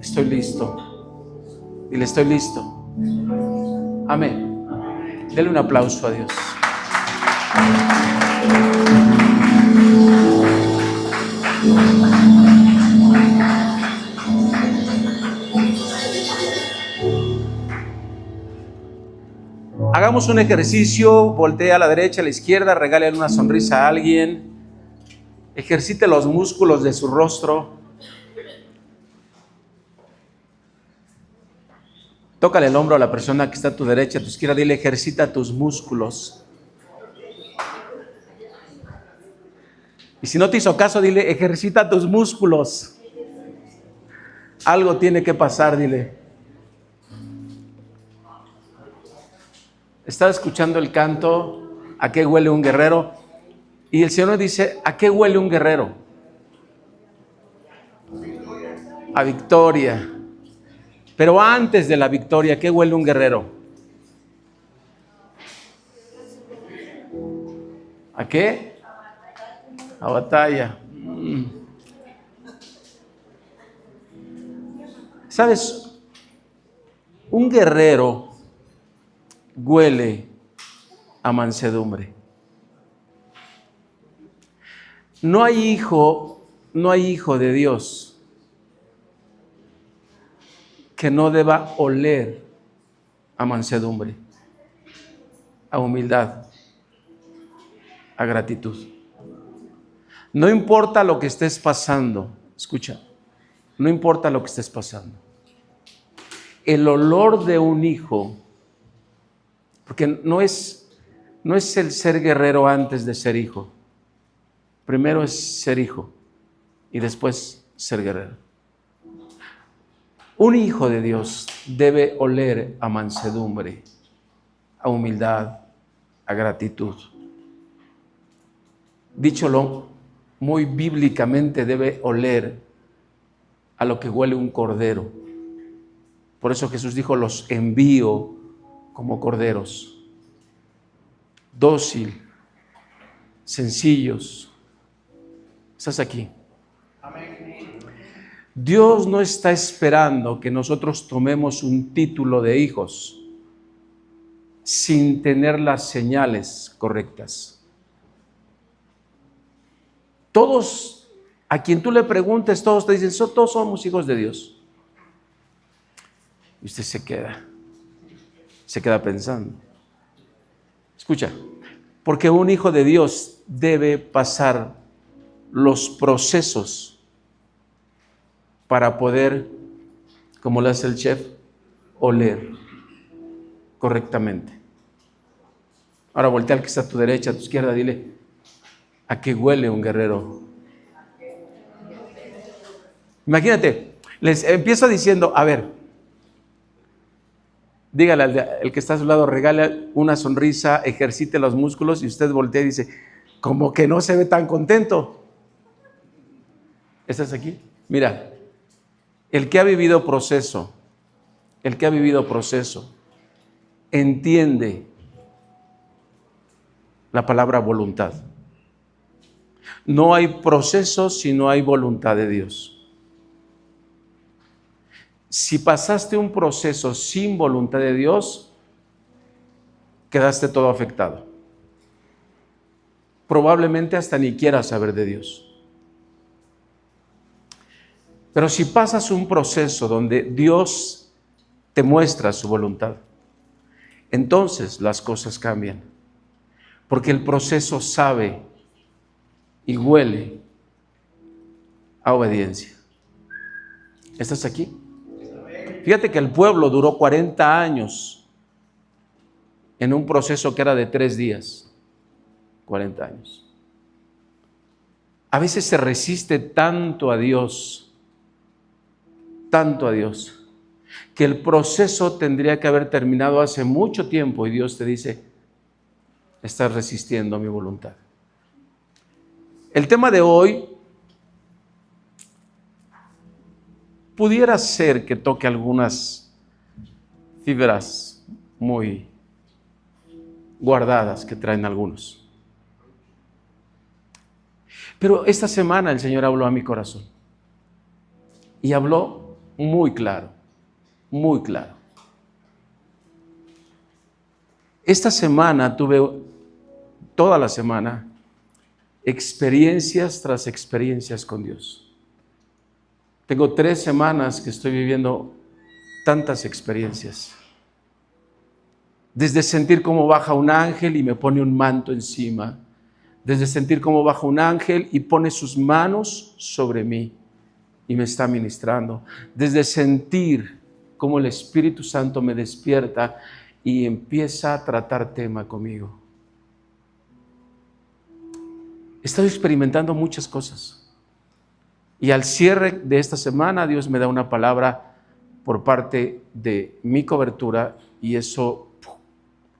Estoy listo. Dile, estoy listo. Amén. Dele un aplauso a Dios. Hagamos un ejercicio, voltea a la derecha, a la izquierda, regale una sonrisa a alguien, ejercite los músculos de su rostro, tócale el hombro a la persona que está a tu derecha, a tu izquierda, dile, ejercita tus músculos. Y si no te hizo caso, dile, ejercita tus músculos. Algo tiene que pasar, dile. Estaba escuchando el canto, ¿a qué huele un guerrero? Y el Señor nos dice, ¿a qué huele un guerrero? A victoria. Pero antes de la victoria, ¿a qué huele un guerrero? ¿A qué? A batalla. ¿Sabes? Un guerrero huele a mansedumbre. No hay hijo de Dios que no deba oler a mansedumbre, a humildad, a gratitud. No importa lo que estés pasando, escucha, no importa lo que estés pasando. El olor de un hijo, porque no es el ser guerrero antes de ser hijo. Primero es ser hijo y después ser guerrero. Un hijo de Dios debe oler a mansedumbre, a humildad, a gratitud. Dícholo muy bíblicamente, debe oler a lo que huele un cordero. Por eso Jesús dijo, los envío como corderos, dócil, sencillos. ¿Estás aquí? Dios no está esperando que nosotros tomemos un título de hijos sin tener las señales correctas. Todos, a quien tú le preguntes, todos te dicen, todos somos hijos de Dios. Y usted se queda pensando. Escucha, porque un hijo de Dios debe pasar los procesos para poder, como lo hace el chef, oler correctamente. Ahora voltea al que está a tu derecha, a tu izquierda, dile, ¿a qué huele un guerrero? Imagínate, les empiezo diciendo, a ver, dígale al que está a su lado, regale una sonrisa, ejercite los músculos y usted voltea y dice, como que no se ve tan contento. ¿Estás aquí? Mira, el que ha vivido proceso, entiende la palabra voluntad. No hay proceso si no hay voluntad de Dios. Si pasaste un proceso sin voluntad de Dios, quedaste todo afectado. Probablemente hasta ni quieras saber de Dios. Pero si pasas un proceso donde Dios te muestra su voluntad, entonces las cosas cambian. Porque el proceso sabe y huele a obediencia. ¿Estás aquí? Fíjate que el pueblo duró 40 años en un proceso que era de 3 días. 40 años. A veces se resiste tanto a Dios, que el proceso tendría que haber terminado hace mucho tiempo y Dios te dice, estás resistiendo a mi voluntad. El tema de hoy pudiera ser que toque algunas fibras muy guardadas que traen algunos. Pero esta semana el Señor habló a mi corazón y habló muy claro, muy claro. Esta semana tuve, toda la semana, experiencias tras experiencias con Dios. Tengo 3 semanas que estoy viviendo tantas experiencias. Desde sentir cómo baja un ángel y me pone un manto encima. Desde sentir cómo baja un ángel y pone sus manos sobre mí y me está ministrando. Desde sentir cómo el Espíritu Santo me despierta y empieza a tratar tema conmigo. He estado experimentando muchas cosas. Y al cierre de esta semana, Dios me da una palabra por parte de mi cobertura y eso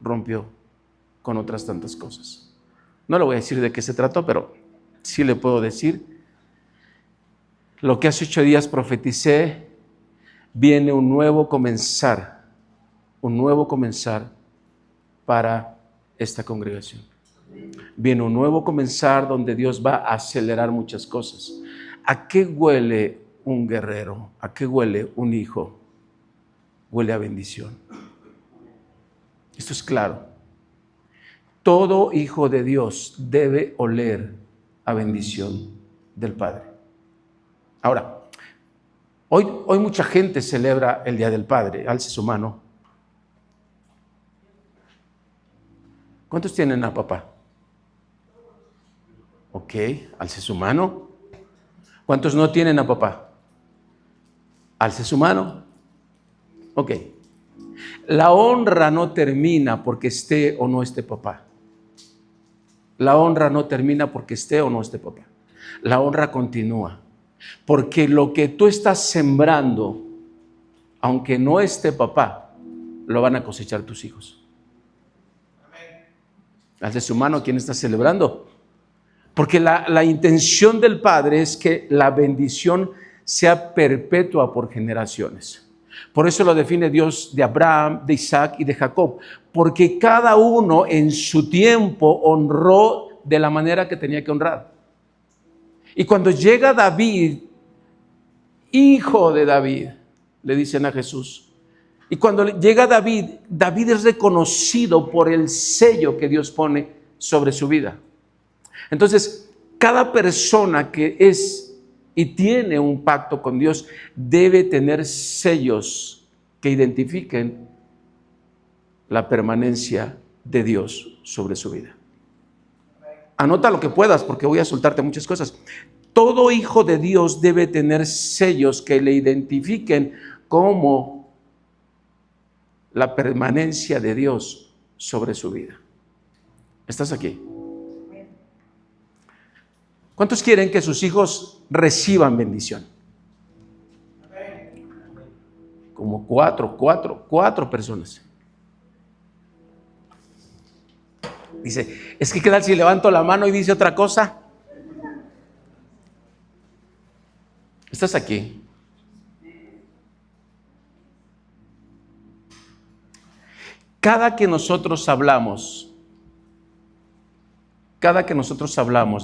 rompió con otras tantas cosas. No le voy a decir de qué se trató, pero sí le puedo decir. Lo que hace 8 días profeticé, viene un nuevo comenzar para esta congregación. Viene un nuevo comenzar donde Dios va a acelerar muchas cosas. ¿A qué huele un guerrero? ¿A qué huele un hijo? Huele a bendición. Esto es claro. Todo hijo de Dios debe oler a bendición del Padre. Ahora, hoy mucha gente celebra el Día del Padre. Alce su mano. ¿Cuántos tienen a papá? Ok, alce su mano. ¿Cuántos no tienen a papá? Alce su mano. Ok. La honra no termina porque esté o no esté papá. La honra no termina porque esté o no esté papá. La honra continúa. Porque lo que tú estás sembrando, aunque no esté papá, lo van a cosechar tus hijos. Alce su mano, ¿quién está celebrando? Porque la intención del Padre es que la bendición sea perpetua por generaciones. Por eso lo define Dios de Abraham, de Isaac y de Jacob. Porque cada uno en su tiempo honró de la manera que tenía que honrar. Y cuando llega David, hijo de David, le dicen a Jesús. Y cuando llega David, David es reconocido por el sello que Dios pone sobre su vida. Entonces, cada persona que es y tiene un pacto con Dios debe tener sellos que identifiquen la permanencia de Dios sobre su vida. Anota lo que puedas porque voy a soltarte muchas cosas. Todo hijo de Dios debe tener sellos que le identifiquen como la permanencia de Dios sobre su vida. ¿Estás aquí? ¿Cuántos quieren que sus hijos reciban bendición? Como cuatro personas. Dice, es que ¿qué tal si levanto la mano y dice otra cosa? ¿Estás aquí? Cada que nosotros hablamos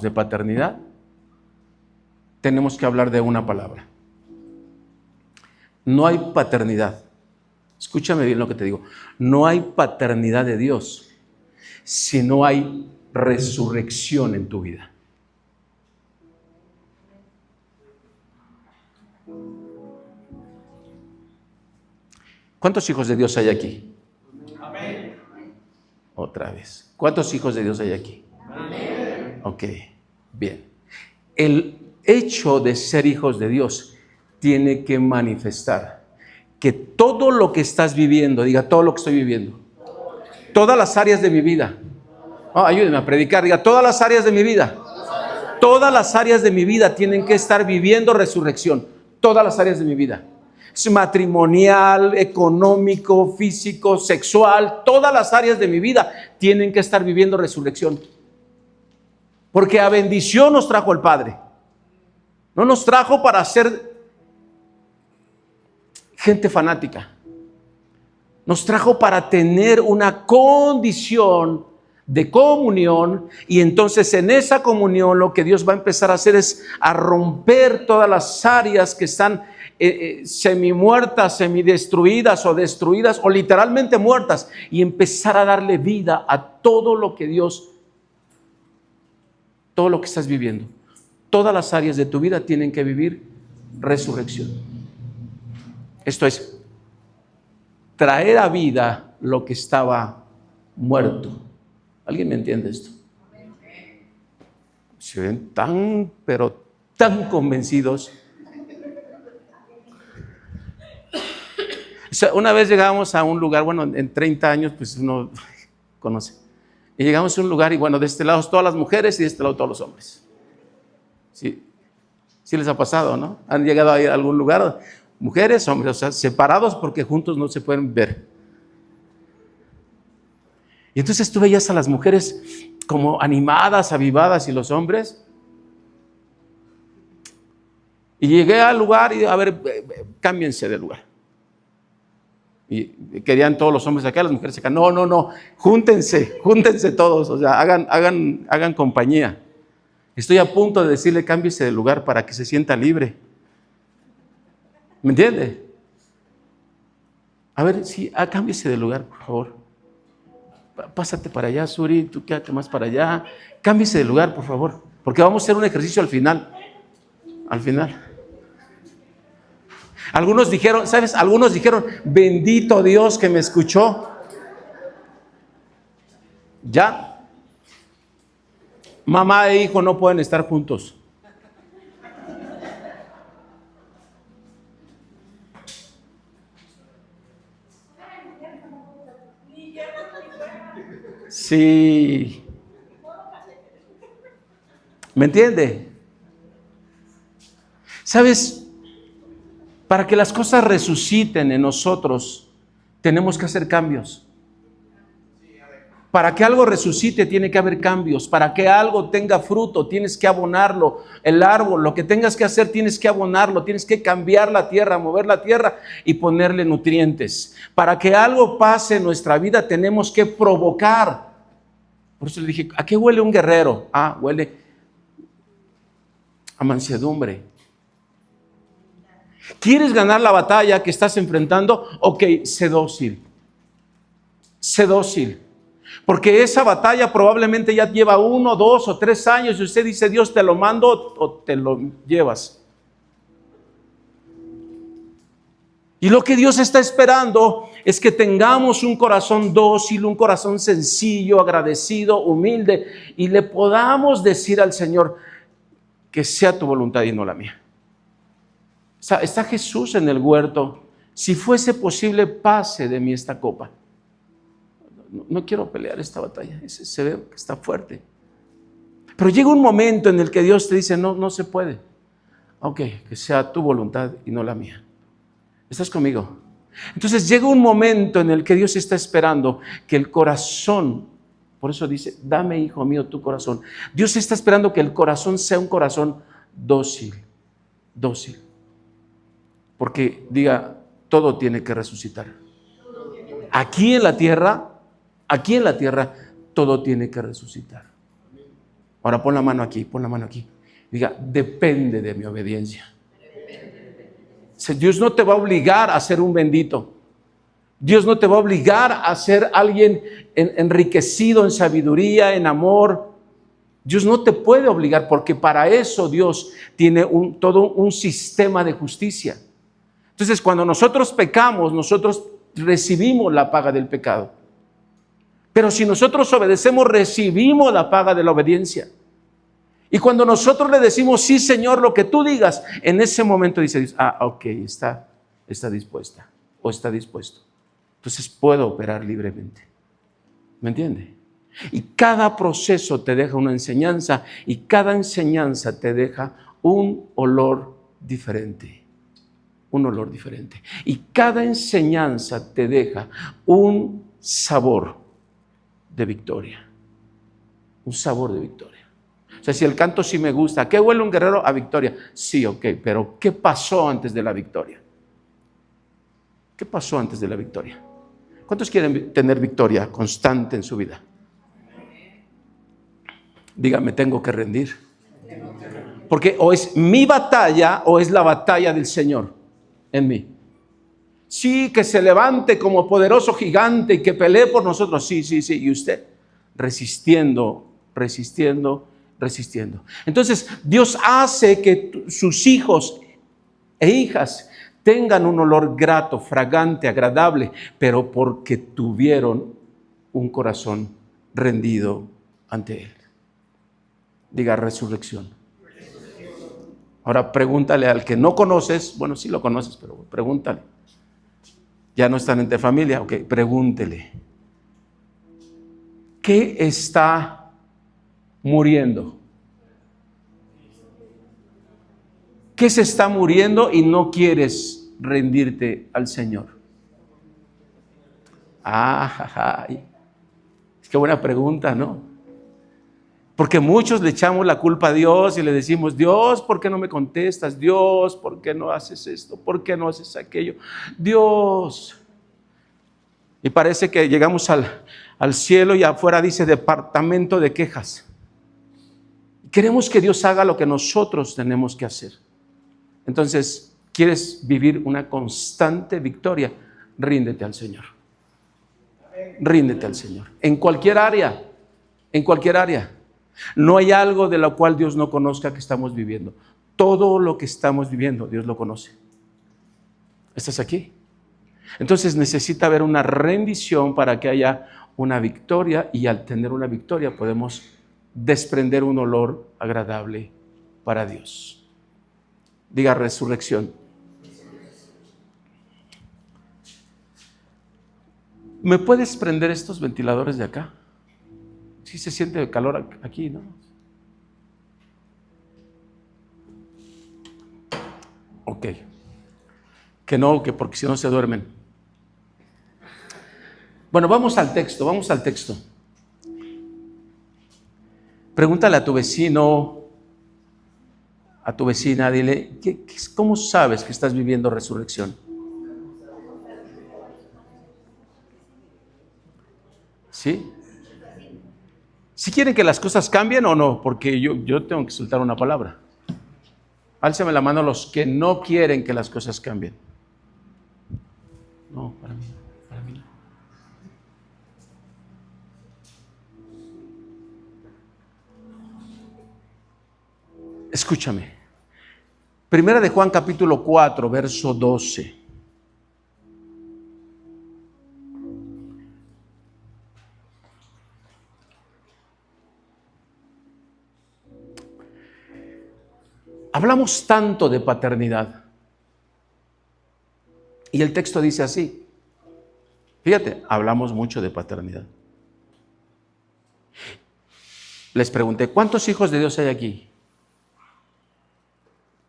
de paternidad, tenemos que hablar de una palabra. No hay paternidad. Escúchame bien lo que te digo. No hay paternidad de Dios si no hay resurrección en tu vida. ¿Cuántos hijos de Dios hay aquí? Amén. Otra vez. ¿Cuántos hijos de Dios hay aquí? Amén. Ok, bien. El hecho de ser hijos de Dios tiene que manifestar que todo lo que estás viviendo, diga todo lo que estoy viviendo, todas las áreas de mi vida, ayúdenme a predicar, diga todas las áreas de mi vida, todas las áreas de mi vida tienen que estar viviendo resurrección, todas las áreas de mi vida. Es matrimonial, económico, físico, sexual, todas las áreas de mi vida tienen que estar viviendo resurrección. Porque a bendición nos trajo el Padre. No nos trajo para ser gente fanática. Nos trajo para tener una condición de comunión, y entonces en esa comunión lo que Dios va a empezar a hacer es a romper todas las áreas que están semimuertas, semidestruidas o destruidas o literalmente muertas, y empezar a darle vida a todo lo que Dios, todo lo que estás viviendo. Todas las áreas de tu vida tienen que vivir resurrección. Esto es, traer a vida lo que estaba muerto. ¿Alguien me entiende esto? Se ven tan, pero tan convencidos. O sea, una vez llegamos a un lugar, bueno, en 30 años, pues uno conoce. Y llegamos a un lugar y bueno, de este lado todas las mujeres y de este lado todos los hombres. Sí, sí les ha pasado, ¿no? Han llegado a ir a algún lugar, mujeres, hombres, o sea, separados porque juntos no se pueden ver. Y entonces tú veías a las mujeres como animadas, avivadas, y los hombres. Y llegué al lugar y a ver, cámbiense de lugar. Y querían todos los hombres acá, las mujeres acá. No, júntense todos, o sea, hagan compañía. Estoy a punto de decirle cámbiese de lugar para que se sienta libre. ¿Me entiende? A ver, sí, cámbiese de lugar, por favor. Pásate para allá, Suri, tú quédate más para allá. Cámbiese de lugar, por favor, porque vamos a hacer un ejercicio al final. Al final. Algunos dijeron, ¿sabes? Algunos dijeron, bendito Dios que me escuchó. Ya. Mamá e hijo no pueden estar juntos. Sí. ¿Me entiende? ¿Sabes? Para que las cosas resuciten en nosotros, tenemos que hacer cambios. Para que algo resucite, tiene que haber cambios. Para que algo tenga fruto, tienes que abonarlo. El árbol, lo que tengas que hacer, tienes que abonarlo. Tienes que cambiar la tierra, mover la tierra y ponerle nutrientes. Para que algo pase en nuestra vida, tenemos que provocar. Por eso le dije, ¿a qué huele un guerrero? Huele a mansedumbre. ¿Quieres ganar la batalla que estás enfrentando? Ok, sé dócil. Sé dócil. Porque esa batalla probablemente ya lleva 1, 2 o 3 años y usted dice, Dios, te lo mando o te lo llevas. Y lo que Dios está esperando es que tengamos un corazón dócil, un corazón sencillo, agradecido, humilde, y le podamos decir al Señor que sea tu voluntad y no la mía. Está Jesús en el huerto. Si fuese posible, pase de mí esta copa. No quiero pelear esta batalla. Se ve que está fuerte. Pero llega un momento en el que Dios te dice, no se puede. Ok, que sea tu voluntad y no la mía. ¿Estás conmigo? Entonces llega un momento en el que Dios está esperando que el corazón, por eso dice, dame, hijo mío, tu corazón. Dios está esperando que el corazón sea un corazón dócil. Porque diga, todo tiene que resucitar. Aquí en la tierra, todo tiene que resucitar. Ahora pon la mano aquí. Diga, depende de mi obediencia. Dios no te va a obligar a ser un bendito. Dios no te va a obligar a ser alguien enriquecido en sabiduría, en amor. Dios no te puede obligar, porque para eso Dios tiene todo un sistema de justicia. Entonces, cuando nosotros pecamos, nosotros recibimos la paga del pecado. Pero si nosotros obedecemos, recibimos la paga de la obediencia. Y cuando nosotros le decimos, sí, Señor, lo que tú digas, en ese momento dice Dios, ok, está dispuesta o está dispuesto. Entonces puedo operar libremente. ¿Me entiende? Y cada proceso te deja una enseñanza, y cada enseñanza te deja un olor diferente. Y cada enseñanza te deja un sabor de victoria. Un sabor de victoria. O sea, si el canto sí me gusta, ¿a qué huele un guerrero? A victoria. Sí, ok, pero ¿qué pasó antes de la victoria? ¿Qué pasó antes de la victoria? ¿Cuántos quieren tener victoria constante en su vida? Diga, me tengo que rendir. Porque o es mi batalla o es la batalla del Señor en mí. Sí, que se levante como poderoso gigante y que pelee por nosotros. Sí. Y usted resistiendo. Entonces, Dios hace que sus hijos e hijas tengan un olor grato, fragante, agradable, pero porque tuvieron un corazón rendido ante Él. Diga resurrección. Ahora pregúntale al que no conoces, bueno, sí lo conoces, pero pregúntale. Ya no están entre familia, ok, pregúntele. ¿Qué está muriendo? ¿Qué se está muriendo y no quieres rendirte al Señor? Qué buena pregunta, ¿no? Porque muchos le echamos la culpa a Dios y le decimos, Dios, ¿por qué no me contestas? Dios, ¿por qué no haces esto? ¿Por qué no haces aquello? Dios. Y parece que llegamos al cielo y afuera dice departamento de quejas. Queremos que Dios haga lo que nosotros tenemos que hacer. Entonces, ¿quieres vivir una constante victoria? Ríndete al Señor. Ríndete al Señor. En cualquier área. No hay algo de lo cual Dios no conozca que estamos viviendo. Todo lo que estamos viviendo, Dios lo conoce. ¿Estás aquí? Entonces necesita haber una rendición para que haya una victoria, y al tener una victoria podemos desprender un olor agradable para Dios. Diga resurrección. ¿Me puedes prender estos ventiladores de acá? Sí se siente calor aquí, ¿no? Ok. Que no, que porque si no se duermen. Bueno, vamos al texto. Pregúntale a tu vecino, a tu vecina, dile, ¿cómo sabes que estás viviendo resurrección? ¿Sí? ¿Sí quieren que las cosas cambien o no? Porque yo tengo que soltar una palabra. Álzame la mano los que no quieren que las cosas cambien. No, para mí no. Escúchame. Primera de Juan capítulo 4, verso 12. Hablamos tanto de paternidad. Y el texto dice así. Fíjate, hablamos mucho de paternidad. Les pregunté, ¿cuántos hijos de Dios hay aquí?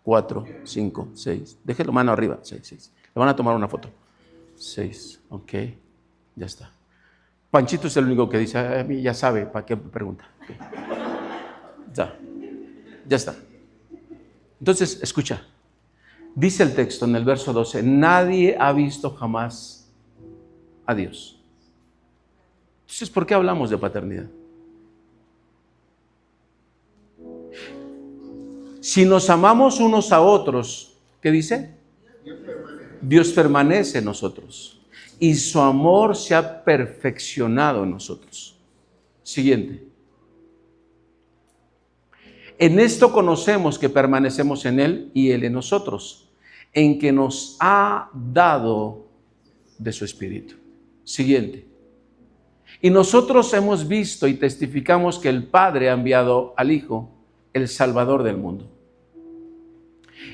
4, 5, 6. Déjelo mano arriba. 6. Le van a tomar una foto. 6, ok. Ya está. Panchito es el único que dice, a mí ya sabe, ¿para qué me pregunta? Okay. Ya está. Entonces, escucha. Dice el texto en el verso 12, nadie ha visto jamás a Dios. Entonces, ¿por qué hablamos de paternidad? Si nos amamos unos a otros, ¿qué dice? Dios permanece en nosotros y su amor se ha perfeccionado en nosotros. Siguiente. En esto conocemos que permanecemos en Él y Él en nosotros, en que nos ha dado de su Espíritu. Siguiente. Y nosotros hemos visto y testificamos que el Padre ha enviado al Hijo, el Salvador del mundo.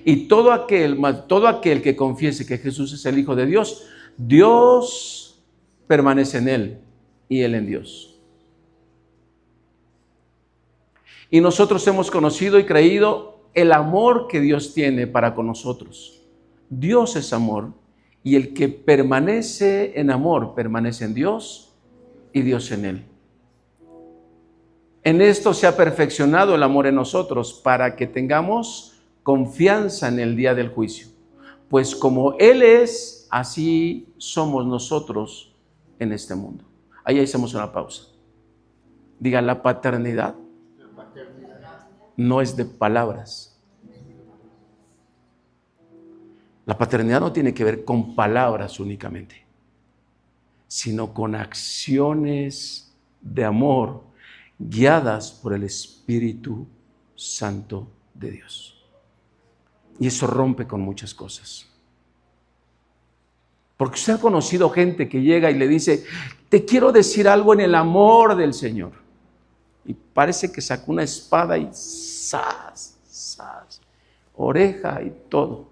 Y todo aquel que confiese que Jesús es el Hijo de Dios, Dios permanece en Él y Él en Dios. Y nosotros hemos conocido y creído el amor que Dios tiene para con nosotros. Dios es amor, y el que permanece en amor permanece en Dios y Dios en él. En esto se ha perfeccionado el amor en nosotros para que tengamos confianza en el día del juicio. Pues como Él es, así somos nosotros en este mundo. Ahí hacemos una pausa. Diga, la paternidad no es de palabras. La paternidad no tiene que ver con palabras únicamente, sino con acciones de amor guiadas por el Espíritu Santo de Dios. Y eso rompe con muchas cosas. Porque usted ha conocido gente que llega y le dice, te quiero decir algo en el amor del Señor. Y parece que sacó una espada y ¡zas! ¡Zas! Oreja y todo.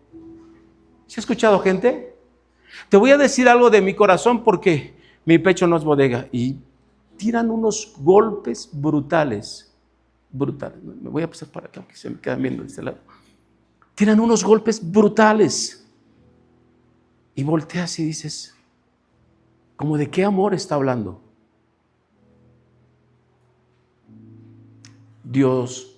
¿Se ha escuchado gente? Te voy a decir algo de mi corazón porque mi pecho no es bodega. Y tiran unos golpes brutales. Brutales. Me voy a pasar para acá, que se me quedan viendo de este lado. Tiran unos golpes brutales. Y volteas y dices, ¿cómo de qué amor está hablando? Dios,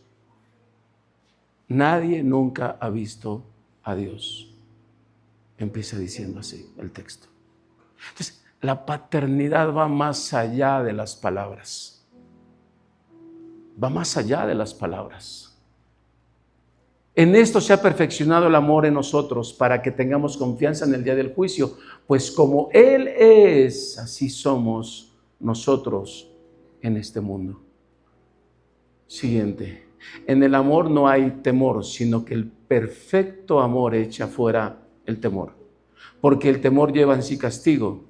nadie nunca ha visto a Dios. Empieza diciendo así el texto. Entonces, la paternidad va más allá de las palabras. Va más allá de las palabras. En esto se ha perfeccionado el amor en nosotros para que tengamos confianza en el día del juicio, pues como Él es, así somos nosotros en este mundo. Siguiente. En el amor no hay temor, sino que el perfecto amor echa fuera el temor, porque el temor lleva en sí castigo,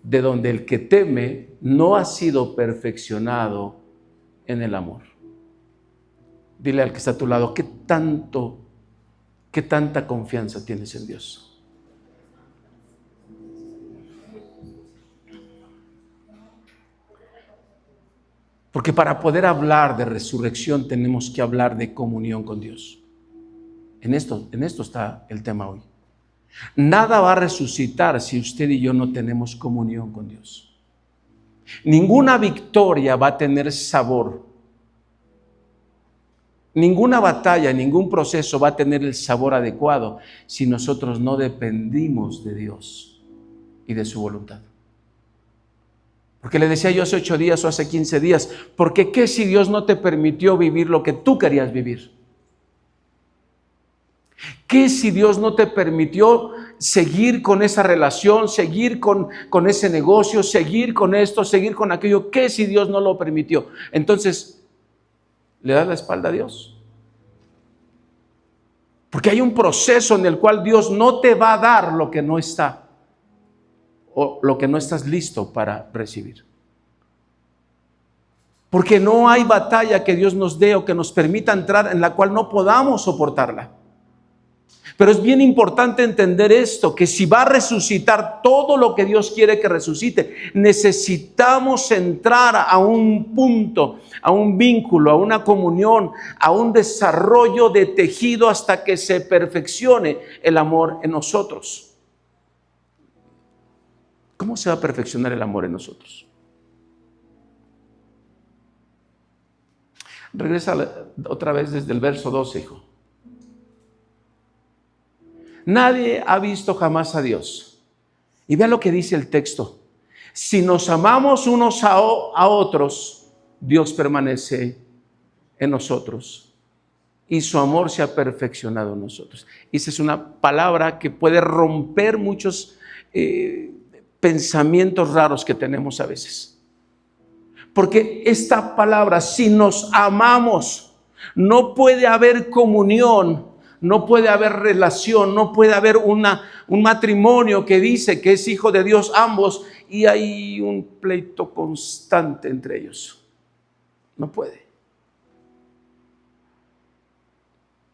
de donde el que teme no ha sido perfeccionado en el amor. Dile al que está a tu lado, ¿qué tanta confianza tienes en Dios? Porque para poder hablar de resurrección tenemos que hablar de comunión con Dios. En esto está el tema hoy. Nada va a resucitar si usted y yo no tenemos comunión con Dios. Ninguna victoria va a tener sabor. Ninguna batalla, ningún proceso va a tener el sabor adecuado si nosotros no dependimos de Dios y de su voluntad. Porque le decía yo hace 8 días o hace 15 días, porque ¿qué si Dios no te permitió vivir lo que tú querías vivir? ¿Qué si Dios no te permitió seguir con esa relación, seguir con ese negocio, seguir con esto, seguir con aquello? ¿Qué si Dios no lo permitió? Entonces, ¿le das la espalda a Dios? Porque hay un proceso en el cual Dios no te va a dar lo que no está o lo que no estás listo para recibir. Porque no hay batalla que Dios nos dé o que nos permita entrar en la cual no podamos soportarla. Pero es bien importante entender esto, que si va a resucitar todo lo que Dios quiere que resucite, necesitamos entrar a un punto, a un vínculo, a una comunión, a un desarrollo de tejido hasta que se perfeccione el amor en nosotros. ¿Cómo se va a perfeccionar el amor en nosotros? Regresa otra vez desde el verso 12, hijo. Nadie ha visto jamás a Dios. Y vea lo que dice el texto. Si nos amamos unos a otros, Dios permanece en nosotros y su amor se ha perfeccionado en nosotros. Esa es una palabra que puede romper muchos pensamientos raros que tenemos a veces. Porque esta palabra, si nos amamos, no puede haber comunión, no puede haber relación, no puede haber un matrimonio que dice que es hijo de Dios ambos y hay un pleito constante entre ellos. No puede.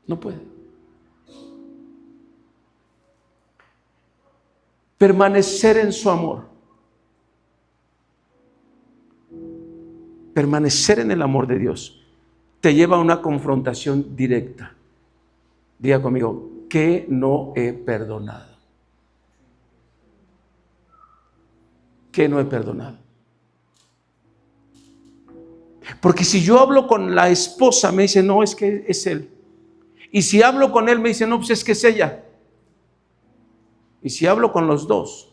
No puede. Permanecer en su amor. Permanecer en el amor de Dios te lleva a una confrontación directa. Diga conmigo, ¿qué no he perdonado? ¿Qué no he perdonado? Porque si yo hablo con la esposa, me dice, no, es que es él. Y si hablo con él, me dice, no, pues es que es ella. Y si hablo con los dos,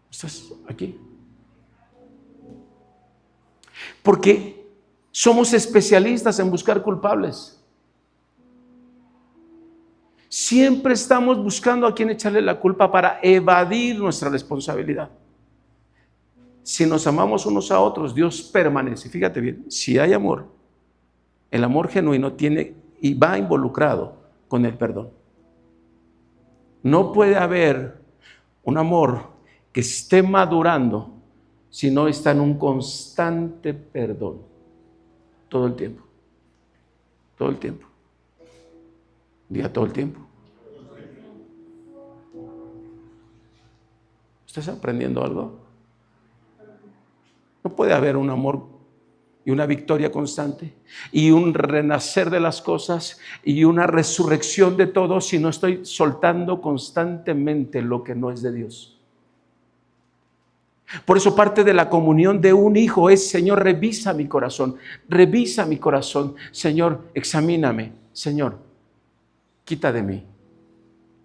¿estás aquí? Porque Somos especialistas en buscar culpables. Siempre estamos buscando a quién echarle la culpa para evadir nuestra responsabilidad. Si nos amamos unos a otros, Dios permanece. Fíjate bien, si hay amor, el amor genuino tiene y va involucrado con el perdón. No puede haber un amor que esté madurando si no está en un constante perdón. Todo el tiempo. Todo el tiempo. Diga todo el tiempo. ¿Estás aprendiendo algo? No puede haber un amor y una victoria constante y un renacer de las cosas y una resurrección de todo si no estoy soltando constantemente lo que no es de Dios. Por eso parte de la comunión de un hijo es: Señor, revisa mi corazón, Señor, examíname, Señor, quita de mí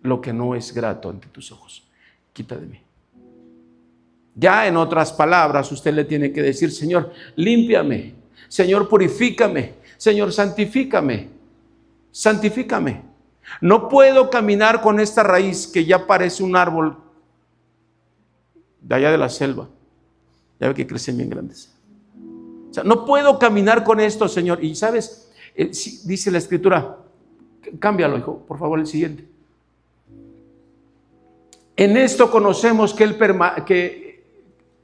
lo que no es grato ante tus ojos, quita de mí. Ya en otras palabras, usted le tiene que decir: Señor, límpiame, Señor, purifícame, Señor, santifícame. No puedo caminar con esta raíz que ya parece un árbol de allá de la selva. Ya ve que crecen bien grandes. O sea, no puedo caminar con esto, Señor. Y sabes, dice la Escritura, cámbialo, hijo, por favor, el siguiente. En esto conocemos que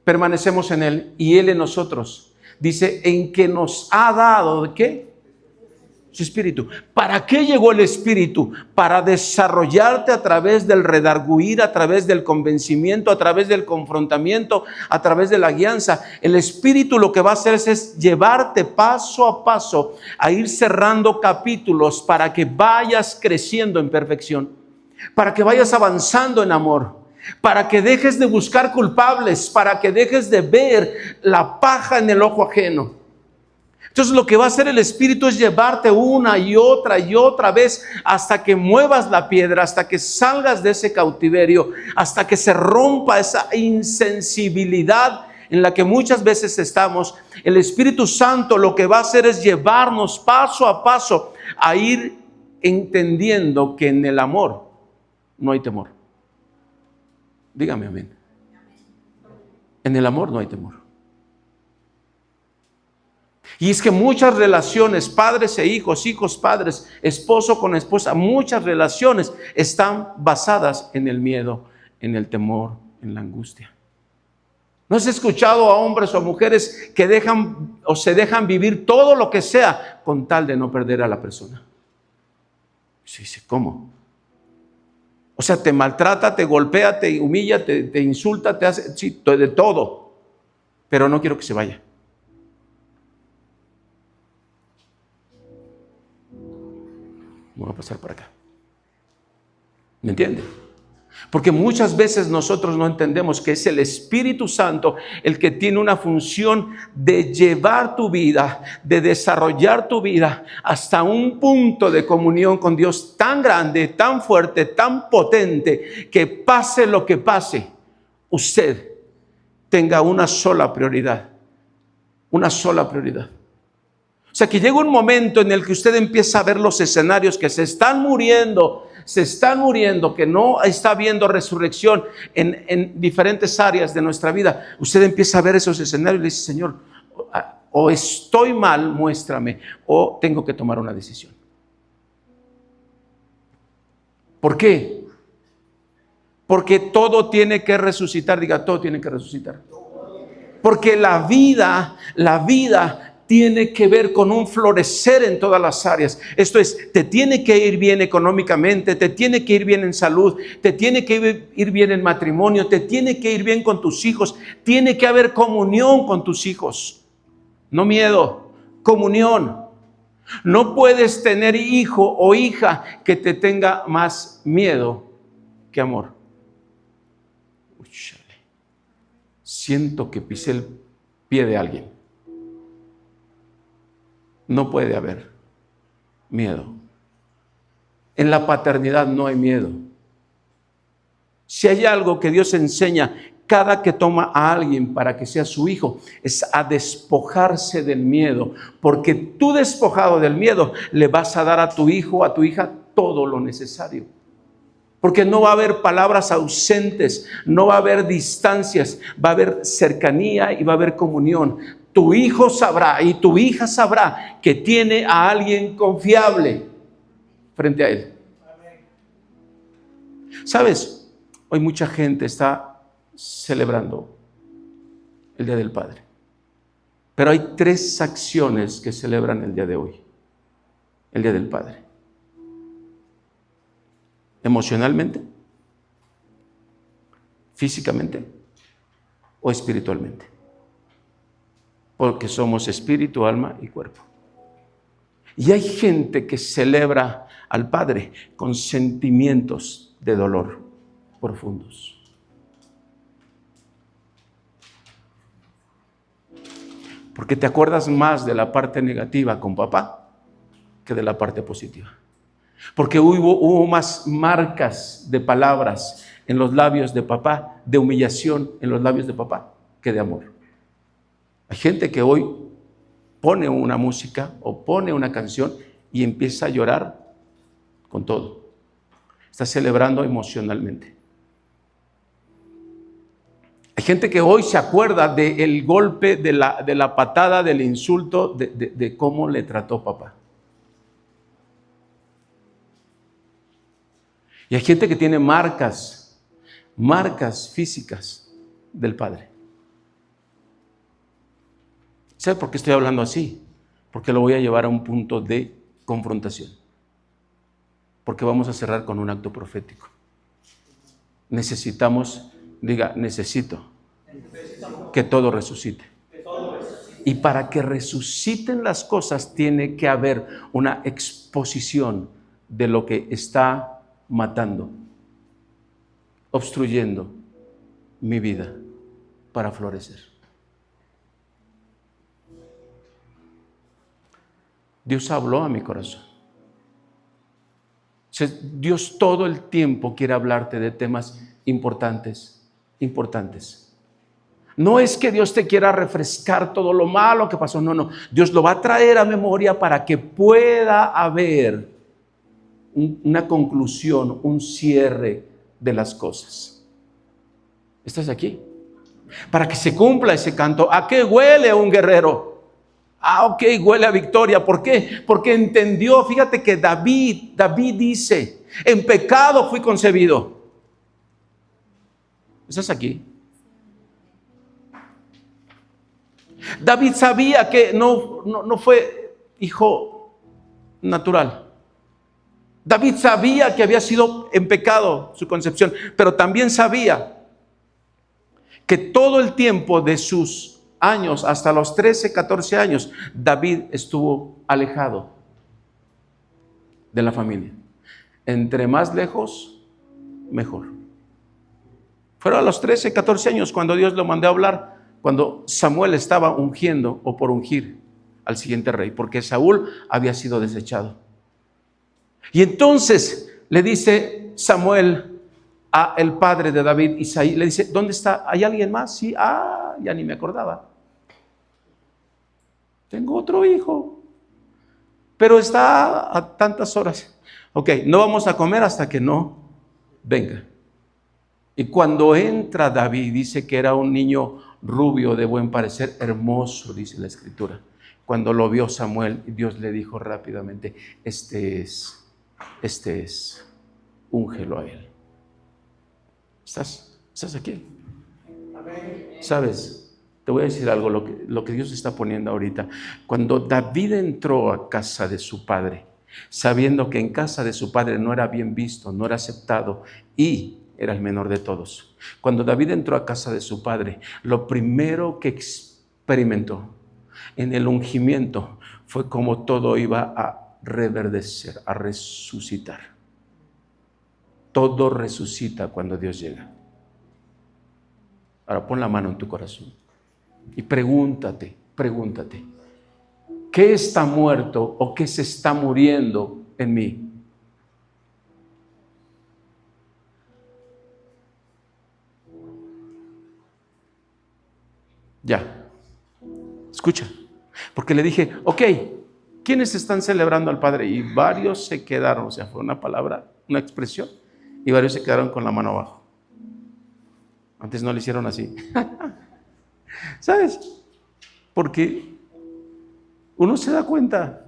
permanecemos en Él y Él en nosotros. Dice, en que nos ha dado, ¿qué? Su Espíritu. ¿Para qué llegó el Espíritu? Para desarrollarte a través del redarguir, a través del convencimiento, a través del confrontamiento, a través de la guianza. El Espíritu lo que va a hacer es llevarte paso a paso a ir cerrando capítulos para que vayas creciendo en perfección, para que vayas avanzando en amor, para que dejes de buscar culpables, para que dejes de ver la paja en el ojo ajeno. Entonces lo que va a hacer el Espíritu es llevarte una y otra vez hasta que muevas la piedra, hasta que salgas de ese cautiverio, hasta que se rompa esa insensibilidad en la que muchas veces estamos. El Espíritu Santo lo que va a hacer es llevarnos paso a paso a ir entendiendo que en el amor no hay temor. Dígame amén. En el amor no hay temor. Y es que muchas relaciones, padres e hijos, hijos, padres, esposo con esposa, muchas relaciones están basadas en el miedo, en el temor, en la angustia. ¿No has escuchado a hombres o mujeres que dejan o se dejan vivir todo lo que sea con tal de no perder a la persona? Sí, ¿cómo? O sea, te maltrata, te golpea, te humilla, te insulta, te hace, sí, de todo, pero no quiero que se vaya. Voy a pasar por acá. ¿Me entiende? Porque muchas veces nosotros no entendemos que es el Espíritu Santo el que tiene una función de llevar tu vida, de desarrollar tu vida hasta un punto de comunión con Dios tan grande, tan fuerte, tan potente, que pase lo que pase, usted tenga una sola prioridad. Una sola prioridad. O sea, que llega un momento en el que usted empieza a ver los escenarios que se están muriendo, que no está habiendo resurrección en diferentes áreas de nuestra vida. Usted empieza a ver esos escenarios y le dice: Señor, o estoy mal, muéstrame, o tengo que tomar una decisión. ¿Por qué? Porque todo tiene que resucitar. Diga, todo tiene que resucitar. Porque la vida tiene que ver con un florecer en todas las áreas. Esto es, te tiene que ir bien económicamente, te tiene que ir bien en salud, te tiene que ir bien en matrimonio, te tiene que ir bien con tus hijos, tiene que haber comunión con tus hijos. No miedo, comunión. No puedes tener hijo o hija que te tenga más miedo que amor. Siento que pisé el pie de alguien. No puede haber miedo. En la paternidad no hay miedo. Si hay algo que Dios enseña cada que toma a alguien para que sea su hijo, es a despojarse del miedo, porque tú despojado del miedo le vas a dar a tu hijo, a tu hija, todo lo necesario. Porque no va a haber palabras ausentes, no va a haber distancias, va a haber cercanía y va a haber comunión. Tu hijo sabrá y tu hija sabrá que tiene a alguien confiable frente a él. ¿Sabes? Hoy mucha gente está celebrando el Día del Padre. Pero hay 3 acciones que celebran el día de hoy, el Día del Padre. Emocionalmente, físicamente o espiritualmente. Porque somos espíritu, alma y cuerpo. Y hay gente que celebra al Padre con sentimientos de dolor profundos. Porque te acuerdas más de la parte negativa con papá que de la parte positiva. Porque hubo más marcas de palabras en los labios de papá, de humillación en los labios de papá, que de amor. Hay gente que hoy pone una música o pone una canción y empieza a llorar con todo. Está celebrando emocionalmente. Hay gente que hoy se acuerda del golpe, de la patada, del insulto, de cómo le trató papá. Y hay gente que tiene marcas físicas del Padre. ¿Sabe por qué estoy hablando así? Porque lo voy a llevar a un punto de confrontación. Porque vamos a cerrar con un acto profético. Necesitamos, necesito que todo resucite. Y para que resuciten las cosas tiene que haber una exposición de lo que está matando, obstruyendo mi vida para florecer. Dios habló a mi corazón. Dios todo el tiempo quiere hablarte de temas importantes. No es que Dios te quiera refrescar todo lo malo que pasó, no. Dios lo va a traer a memoria para que pueda haber una conclusión, un cierre de las cosas. ¿Estás aquí? Para que se cumpla ese canto. ¿A qué huele un guerrero? Ok, huele a victoria. ¿Por qué? Porque entendió, fíjate que David dice, en pecado fui concebido. ¿Estás aquí? David sabía que no fue hijo natural. David sabía que había sido en pecado su concepción, pero también sabía que todo el tiempo de sus años, hasta los 13, 14 años, David estuvo alejado de la familia. Entre más lejos, mejor. Fueron a los 13, 14 años cuando Dios lo mandó a hablar, cuando Samuel estaba ungiendo o por ungir al siguiente rey, porque Saúl había sido desechado. Y entonces le dice Samuel a el padre de David, Isaí, le dice, ¿dónde está? ¿Hay alguien más? Sí, ya ni me acordaba. Tengo otro hijo, pero está a tantas horas. Ok, no vamos a comer hasta que no venga. Y cuando entra David, dice que era un niño rubio, de buen parecer, hermoso, dice la Escritura. Cuando lo vio Samuel, Dios le dijo rápidamente, este es, úngelo a él. ¿Estás aquí? Amén. ¿Sabes? Te voy a decir algo, lo que Dios está poniendo ahorita. Cuando David entró a casa de su padre, sabiendo que en casa de su padre no era bien visto, no era aceptado y era el menor de todos. Cuando David entró a casa de su padre, lo primero que experimentó en el ungimiento fue como todo iba a reverdecer, a resucitar. Todo resucita cuando Dios llega. Ahora pon la mano en tu corazón y pregúntate, ¿qué está muerto o qué se está muriendo en mí? Ya. Escucha. Porque le dije, ok, ¿quiénes están celebrando al Padre? Y varios se quedaron, o sea, fue una palabra, una expresión, y varios se quedaron con la mano abajo. Antes no le hicieron así. ¿Sabes? Porque uno se da cuenta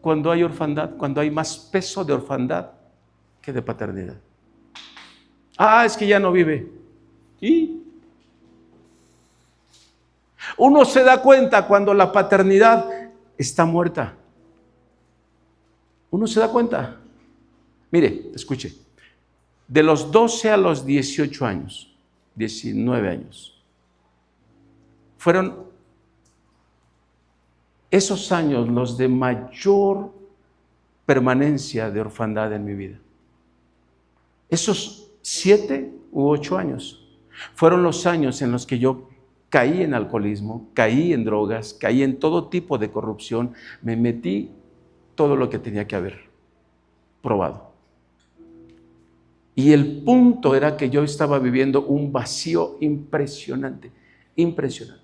cuando hay orfandad, cuando hay más peso de orfandad que de paternidad. Es que ya no vive. ¿Y? Uno se da cuenta cuando la paternidad está muerta. Uno se da cuenta. Mire, escuche. De los 12 a los 18 años, 19 años, fueron esos años los de mayor permanencia de orfandad en mi vida. Esos 7 u 8 años fueron los años en los que yo caí en alcoholismo, caí en drogas, caí en todo tipo de corrupción, me metí todo lo que tenía que haber probado. Y el punto era que yo estaba viviendo un vacío impresionante, impresionante.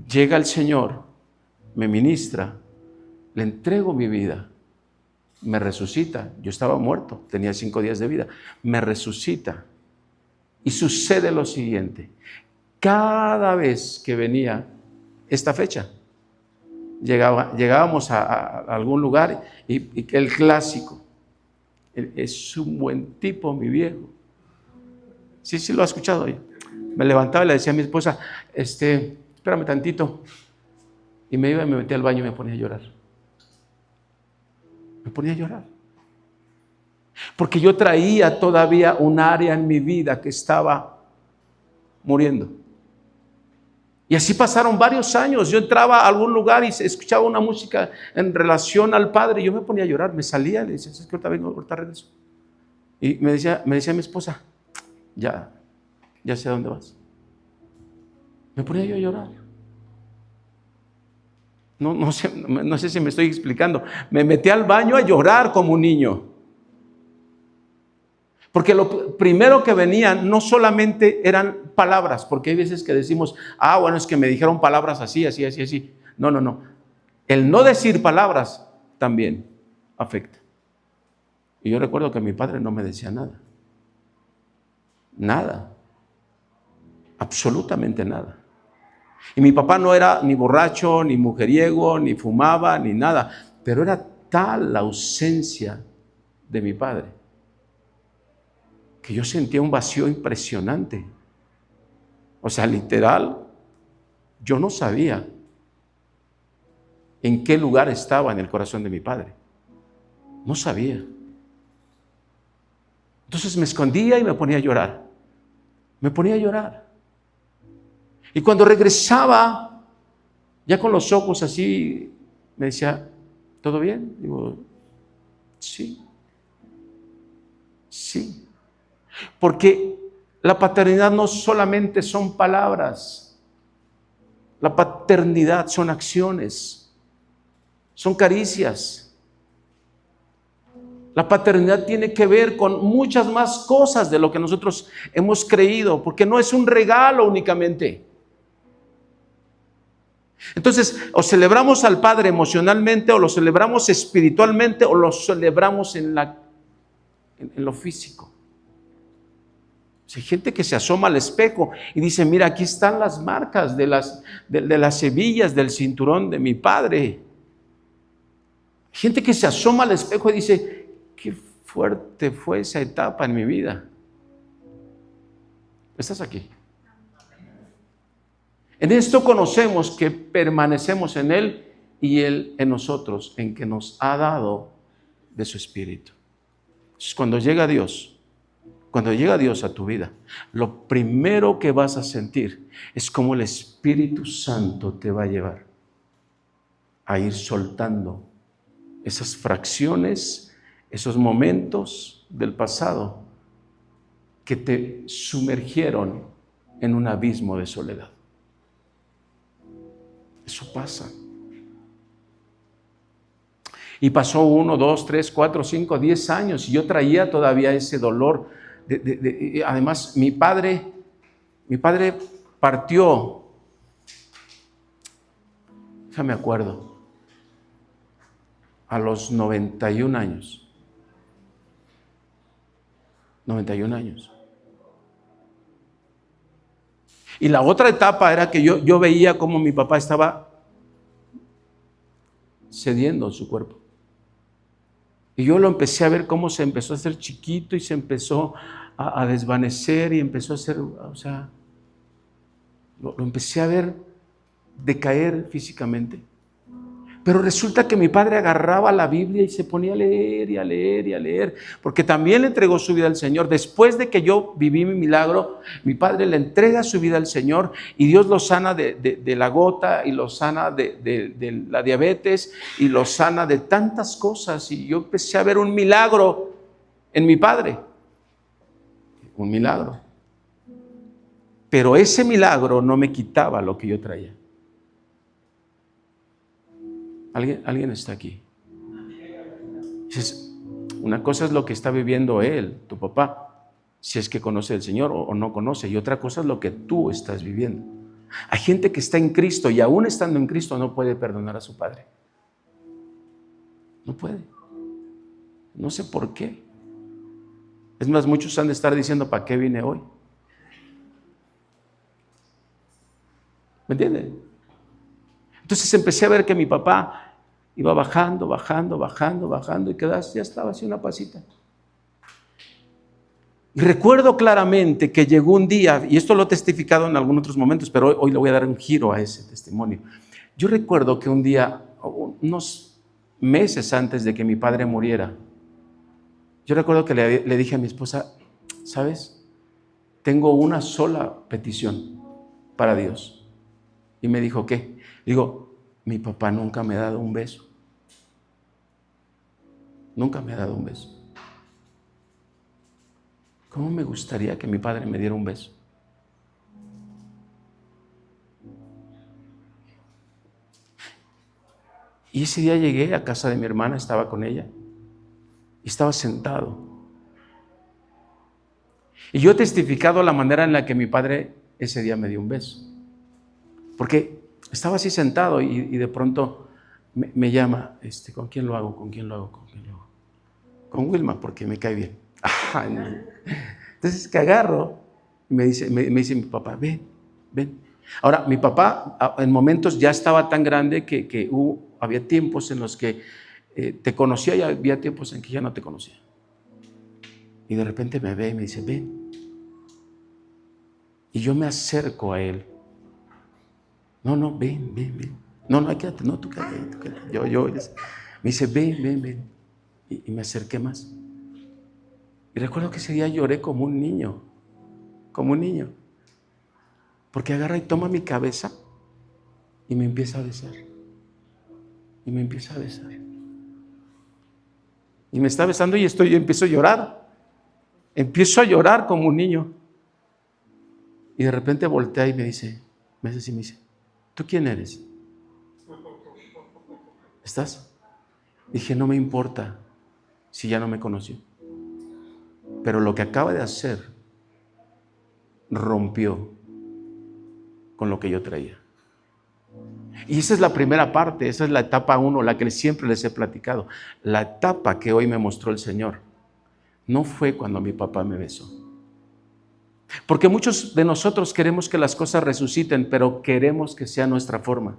Llega el Señor, me ministra, le entrego mi vida, me resucita. Yo estaba muerto, tenía 5 días de vida, me resucita. Y sucede lo siguiente: cada vez que venía esta fecha, llegábamos a algún lugar y el clásico, es un buen tipo mi viejo. Sí lo ha escuchado. Me levantaba y le decía a mi esposa, espérame tantito. Y me iba y me metía al baño y me ponía a llorar. Me ponía a llorar. Porque yo traía todavía un área en mi vida que estaba muriendo. Y así pasaron varios años. Yo entraba a algún lugar y escuchaba una música en relación al Padre y yo me ponía a llorar. Me salía y le decía, es que ahorita vengo, ahorita regreso. Y me decía mi esposa, ya sé a dónde vas. Me ponía yo a llorar. No sé si me estoy explicando. Me metí al baño a llorar como un niño. Porque lo primero que venía no solamente eran palabras, porque hay veces que decimos, bueno, es que me dijeron palabras así. No. El no decir palabras también afecta. Y yo recuerdo que mi padre no me decía nada. Nada. Absolutamente nada. Y mi papá no era ni borracho, ni mujeriego, ni fumaba, ni nada. Pero era tal la ausencia de mi padre que yo sentía un vacío impresionante. O sea, literal, yo no sabía en qué lugar estaba en el corazón de mi padre. No sabía. Entonces me escondía y me ponía a llorar. Me ponía a llorar. Y cuando regresaba, ya con los ojos así, me decía, ¿todo bien? Digo, sí. Porque la paternidad no solamente son palabras. La paternidad son acciones, son caricias. La paternidad tiene que ver con muchas más cosas de lo que nosotros hemos creído, porque no es un regalo únicamente. Entonces, o celebramos al Padre emocionalmente, o lo celebramos espiritualmente, o lo celebramos en lo físico. Hay gente que se asoma al espejo y dice, mira, aquí están las marcas de las hebillas del cinturón de mi padre. Gente que se asoma al espejo y dice, qué fuerte fue esa etapa en mi vida. ¿Estás aquí? En esto conocemos que permanecemos en Él y Él en nosotros, en que nos ha dado de su Espíritu. Entonces, cuando llega Dios a tu vida, lo primero que vas a sentir es cómo el Espíritu Santo te va a llevar a ir soltando esas fracciones, esos momentos del pasado que te sumergieron en un abismo de soledad. Eso pasa. Y pasó 1, 2, 3, 4, 5, 10 años y yo traía todavía ese dolor. Además, mi padre Mi padre partió, déjame acuerdo, a los 91 años. 91 años. Y la otra etapa era que yo veía cómo mi papá estaba cediendo su cuerpo. Y yo lo empecé a ver cómo se empezó a hacer chiquito y se empezó a desvanecer y empezó a hacer, o sea, lo empecé a ver decaer físicamente. Pero resulta que mi padre agarraba la Biblia y se ponía a leer y a leer y a leer, porque también le entregó su vida al Señor. Después de que yo viví mi milagro, mi padre le entrega su vida al Señor y Dios lo sana de la gota y lo sana de la diabetes y lo sana de tantas cosas. Y yo empecé a ver un milagro en mi padre, un milagro. Pero ese milagro no me quitaba lo que yo traía. ¿Alguien está aquí? Dices, una cosa es lo que está viviendo él, tu papá, si es que conoce al Señor o no conoce, y otra cosa es lo que tú estás viviendo. Hay gente que está en Cristo y aún estando en Cristo no puede perdonar a su padre. No puede. No sé por qué. Es más, muchos han de estar diciendo, ¿para qué vine hoy? ¿Me entiendes? Entonces empecé a ver que mi papá iba bajando y ya estaba así una pasita. Y recuerdo claramente que llegó un día, y esto lo he testificado en algunos otros momentos, pero hoy le voy a dar un giro a ese testimonio. Yo recuerdo que un día, unos meses antes de que mi padre muriera, yo recuerdo que le dije a mi esposa, ¿sabes? Tengo una sola petición para Dios. Y me dijo, ¿qué? Digo, mi papá nunca me ha dado un beso. Nunca me ha dado un beso. ¿Cómo me gustaría que mi padre me diera un beso? Y ese día llegué a casa de mi hermana, estaba con ella, y estaba sentado. Y yo he testificado la manera en la que mi padre ese día me dio un beso. Porque estaba así sentado y de pronto me llama, ¿con quién lo hago? ¿Con quién lo hago? ¿Con quién lo hago? Con Wilma, porque me cae bien. Ay, no. Entonces que agarro y me dice mi papá, ven. Ahora, mi papá en momentos ya estaba tan grande que había tiempos en los que te conocía y había tiempos en que ya no te conocía. Y de repente me ve y me dice, ven. Y yo me acerco a él. No, ven. No, quédate, no, tú quédate. Yo. Me dice, ven. Y me acerqué más. Y recuerdo que ese día lloré como un niño. Porque agarra y toma mi cabeza y me empieza a besar. Y me está besando y empiezo a llorar. Empiezo a llorar como un niño. Y de repente voltea y me dice, ¿tú quién eres? ¿Estás? Dije, no me importa si ya no me conoció. Pero lo que acaba de hacer rompió con lo que yo traía. Y esa es la primera parte, esa es la etapa 1, la que siempre les he platicado. La etapa que hoy me mostró el Señor no fue cuando mi papá me besó. Porque muchos de nosotros queremos que las cosas resuciten, pero queremos que sea nuestra forma.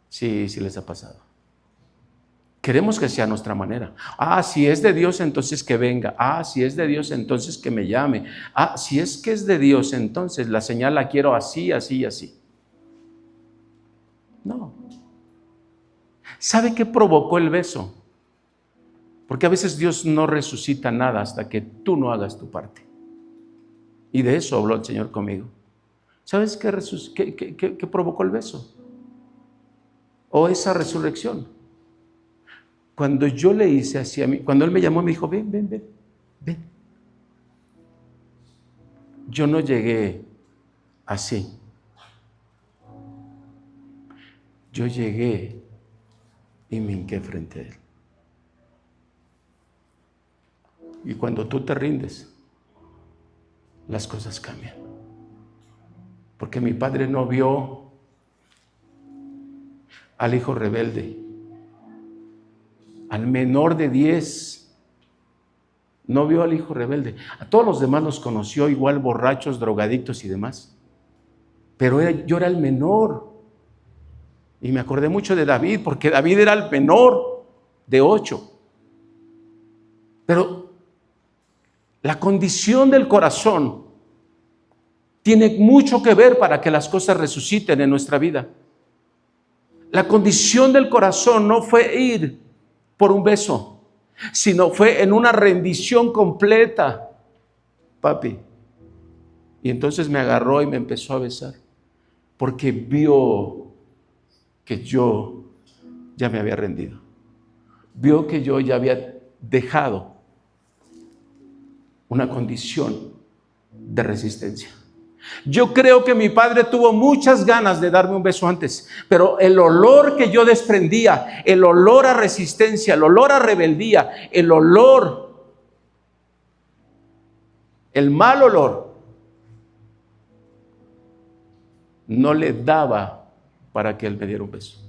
Sí les ha pasado. Queremos que sea nuestra manera. Si es de Dios, entonces que venga. Si es de Dios, entonces que me llame. Si es que es de Dios, entonces la señal la quiero así. No. ¿Sabe qué provocó el beso? Porque a veces Dios no resucita nada hasta que tú no hagas tu parte. Y de eso habló el Señor conmigo. ¿Sabes qué provocó el beso? O esa resurrección. Cuando yo le hice así a mí, cuando Él me llamó, me dijo, ven. Yo no llegué así. Yo llegué y me hinqué frente a Él. Y cuando tú te rindes, las cosas cambian. Porque mi padre no vio al hijo rebelde, al menor de 10, no vio al hijo rebelde. A todos los demás los conoció igual, borrachos, drogadictos y demás. Pero yo era el menor. Y me acordé mucho de David, porque David era el menor de 8. Pero la condición del corazón tiene mucho que ver para que las cosas resuciten en nuestra vida. La condición del corazón no fue ir por un beso, sino fue en una rendición completa, papi. Y entonces me agarró y me empezó a besar, porque vio que yo ya me había rendido. Vio que yo ya había dejado una condición de resistencia. Yo creo que mi padre tuvo muchas ganas de darme un beso antes, pero el olor que yo desprendía, el olor a resistencia, el olor a rebeldía, el mal olor, no le daba para que él me diera un beso.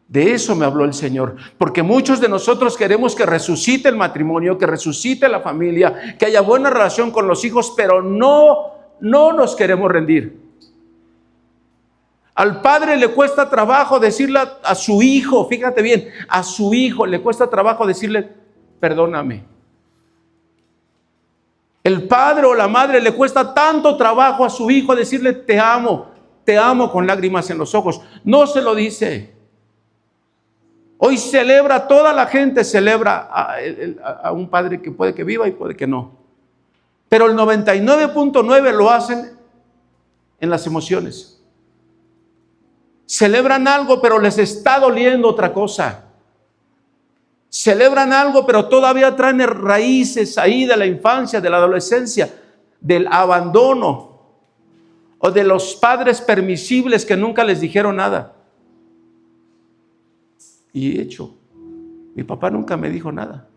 De eso me habló el Señor, porque muchos de nosotros queremos que resucite el matrimonio, que resucite la familia, que haya buena relación con los hijos, pero no nos queremos rendir. Al padre le cuesta trabajo decirle a su hijo, fíjate bien, a su hijo le cuesta trabajo decirle, perdóname. El padre o la madre le cuesta tanto trabajo a su hijo decirle, te amo con lágrimas en los ojos. No se lo dice. Hoy toda la gente celebra a un padre que puede que viva y puede que no. Pero el 99.9 lo hacen en las emociones. Celebran algo, pero les está doliendo otra cosa. Celebran algo, pero todavía traen raíces ahí de la infancia, de la adolescencia, del abandono o de los padres permisibles que nunca les dijeron nada. Y mi papá nunca me dijo nada.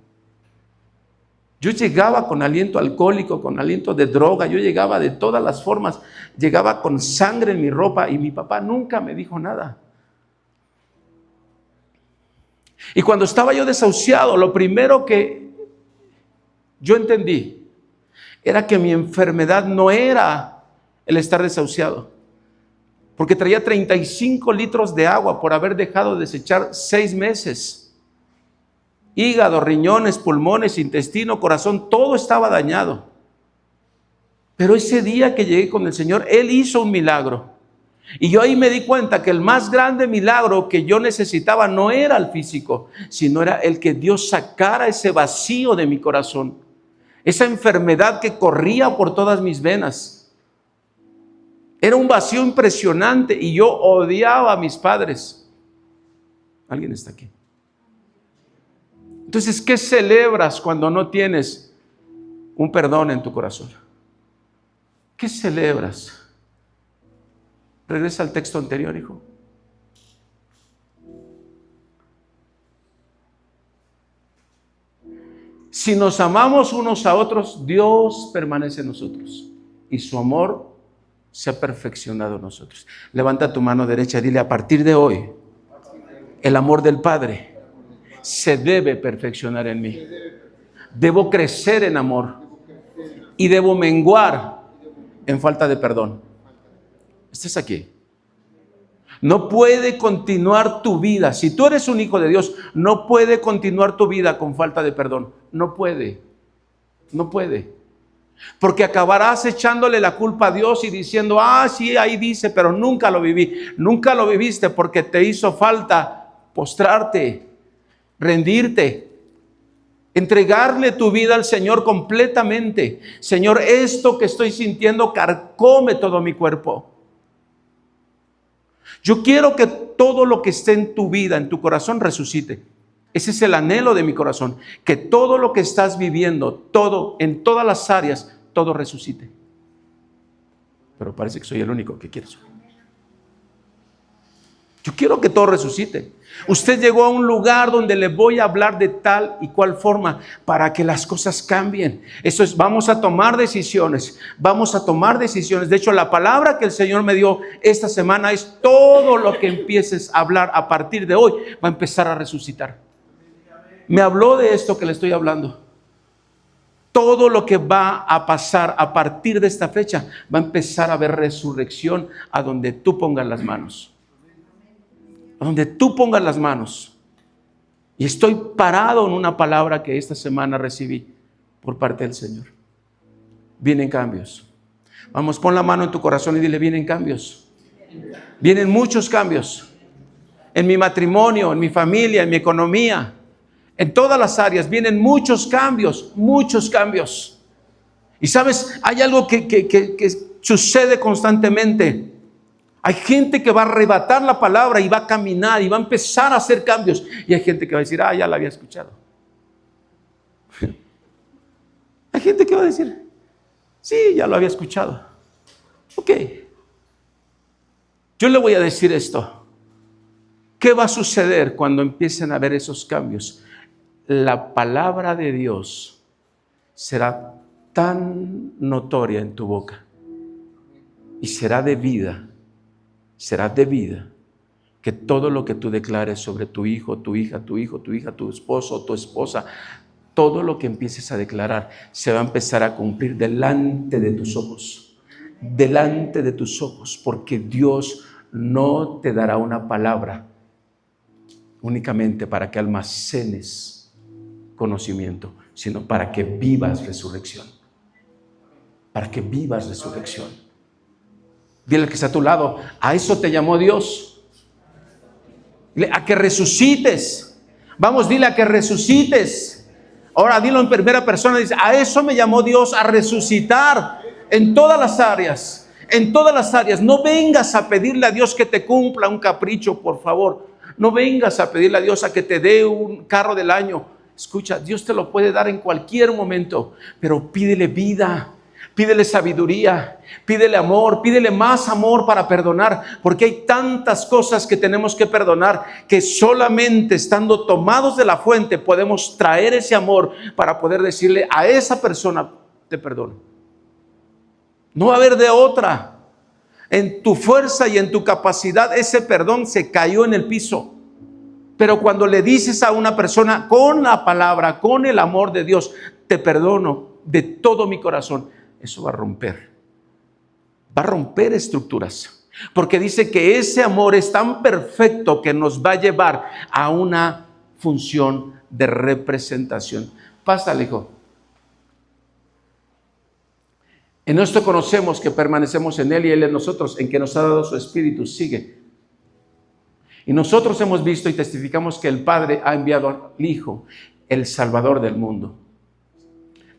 Yo llegaba con aliento alcohólico, con aliento de droga, yo llegaba de todas las formas, llegaba con sangre en mi ropa y mi papá nunca me dijo nada. Y cuando estaba yo desahuciado, lo primero que yo entendí era que mi enfermedad no era el estar desahuciado, porque traía 35 litros de agua por haber dejado de desechar 6 meses. Hígado, riñones, pulmones, intestino, corazón, todo estaba dañado. Pero ese día que llegué con el Señor, Él hizo un milagro. Y yo ahí me di cuenta que el más grande milagro que yo necesitaba no era el físico, sino era el que Dios sacara ese vacío de mi corazón, esa enfermedad que corría por todas mis venas. Era un vacío impresionante y yo odiaba a mis padres. ¿Alguien está aquí? Entonces, ¿qué celebras cuando no tienes un perdón en tu corazón? ¿Qué celebras? Regresa al texto anterior, hijo. Si nos amamos unos a otros, Dios permanece en nosotros y su amor se ha perfeccionado en nosotros. Levanta tu mano derecha, dile: a partir de hoy, el amor del Padre se debe perfeccionar en mí. Debo crecer en amor y debo menguar en falta de perdón. Estás aquí. No puede continuar tu vida. Si tú eres un hijo de Dios, no puede continuar tu vida con falta de perdón. No puede. No puede. Porque acabarás echándole la culpa a Dios y diciendo: sí, ahí dice, pero nunca lo viví. Nunca lo viviste porque te hizo falta postrarte, rendirte, entregarle tu vida al Señor completamente. Señor, esto que estoy sintiendo carcome todo mi cuerpo. Yo quiero que todo lo que esté en tu vida, en tu corazón, resucite. Ese es el anhelo de mi corazón, que todo lo que estás viviendo, todo, en todas las áreas, todo resucite. Pero parece que soy el único que quiere eso. Yo quiero que todo resucite. Usted llegó a un lugar donde le voy a hablar de tal y cual forma para que las cosas cambien. Eso es, vamos a tomar decisiones. Vamos a tomar decisiones. De hecho, la palabra que el Señor me dio esta semana es: todo lo que empieces a hablar a partir de hoy va a empezar a resucitar. Me habló de esto que le estoy hablando. Todo lo que va a pasar a partir de esta fecha va a empezar a haber resurrección a donde tú pongas las manos. A donde tú pongas las manos. Y estoy parado en una palabra que esta semana recibí por parte del Señor. Vienen cambios. Vamos, pon la mano en tu corazón y dile: vienen cambios. Vienen muchos cambios. En mi matrimonio, en mi familia, en mi economía. En todas las áreas vienen muchos cambios, muchos cambios. Y sabes, hay algo que sucede constantemente. Hay gente que va a arrebatar la palabra y va a caminar y va a empezar a hacer cambios. Y hay gente que va a decir: ya la había escuchado. Hay gente que va a decir: sí, ya lo había escuchado. Ok. Yo le voy a decir esto. ¿Qué va a suceder cuando empiecen a haber esos cambios? La palabra de Dios será tan notoria en tu boca y será de vida, que todo lo que tú declares sobre tu hijo, tu hija, tu hija, tu esposo, tu esposa, todo lo que empieces a declarar se va a empezar a cumplir delante de tus ojos, porque Dios no te dará una palabra únicamente para que almacenes conocimiento, sino para que vivas resurrección. Para que vivas resurrección. Dile al que está a tu lado: a eso te llamó Dios. Dile: a que resucites. Vamos, dile: a que resucites. Ahora dilo en primera persona. Dice: a eso me llamó Dios, a resucitar en todas las áreas. En todas las áreas. No vengas a pedirle a Dios que te cumpla un capricho, por favor. No vengas a pedirle a Dios a que te dé un carro del año. Escucha, Dios te lo puede dar en cualquier momento, pero pídele vida, pídele sabiduría, pídele amor, pídele más amor para perdonar, porque hay tantas cosas que tenemos que perdonar que solamente estando tomados de la fuente podemos traer ese amor para poder decirle a esa persona: te perdono. No va a haber de otra. En tu fuerza y en tu capacidad ese perdón se cayó en el piso. Pero cuando le dices a una persona con la palabra, con el amor de Dios: te perdono de todo mi corazón, eso va a romper estructuras. Porque dice que ese amor es tan perfecto que nos va a llevar a una función de representación. Pásale, hijo. En esto conocemos que permanecemos en Él y Él en nosotros, en que nos ha dado su Espíritu. Sigue. Y nosotros hemos visto y testificamos que el Padre ha enviado al Hijo, el Salvador del mundo.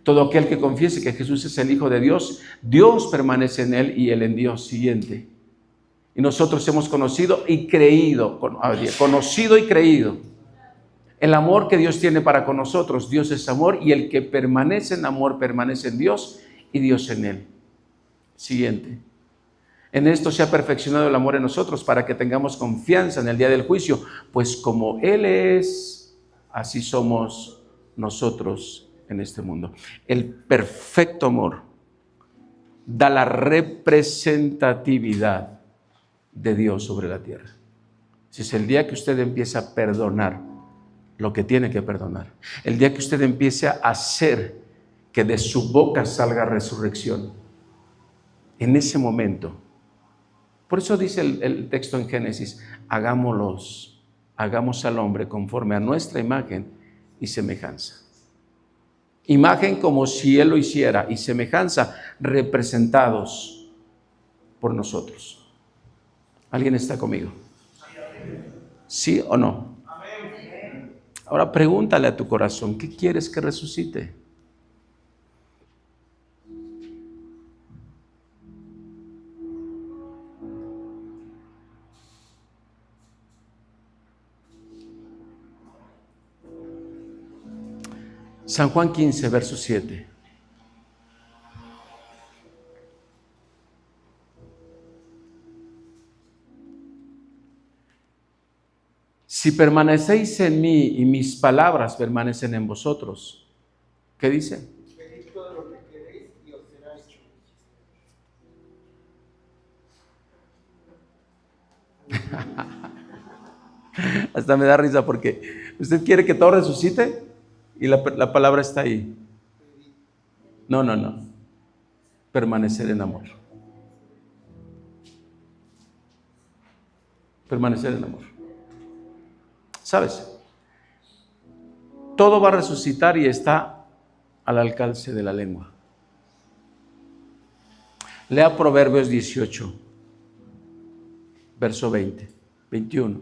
Todo aquel que confiese que Jesús es el Hijo de Dios, Dios permanece en Él y Él en Dios. Siguiente. Y nosotros hemos conocido y creído el amor que Dios tiene para con nosotros. Dios es amor y el que permanece en amor permanece en Dios y Dios en Él. Siguiente. En esto se ha perfeccionado el amor en nosotros para que tengamos confianza en el día del juicio, pues como Él es, así somos nosotros en este mundo. El perfecto amor da la representatividad de Dios sobre la tierra. Si es el día que usted empieza a perdonar lo que tiene que perdonar, el día que usted empiece a hacer que de su boca salga resurrección, en ese momento. Por eso dice el texto en Génesis: hagamos al hombre conforme a nuestra imagen y semejanza. Imagen como si Él lo hiciera y semejanza representados por nosotros. ¿Alguien está conmigo? ¿Sí o no? Ahora pregúntale a tu corazón: ¿qué quieres que resucite? San Juan 15, verso 7. Si permanecéis en mí y mis palabras permanecen en vosotros. ¿Qué dice? Pedid todo lo que queréis y os será hecho. Hasta me da risa porque usted quiere que todo resucite y la palabra está ahí. No. Permanecer en amor. Permanecer en amor. ¿Sabes? Todo va a resucitar y está al alcance de la lengua. Lea Proverbios 18, verso 20, 21.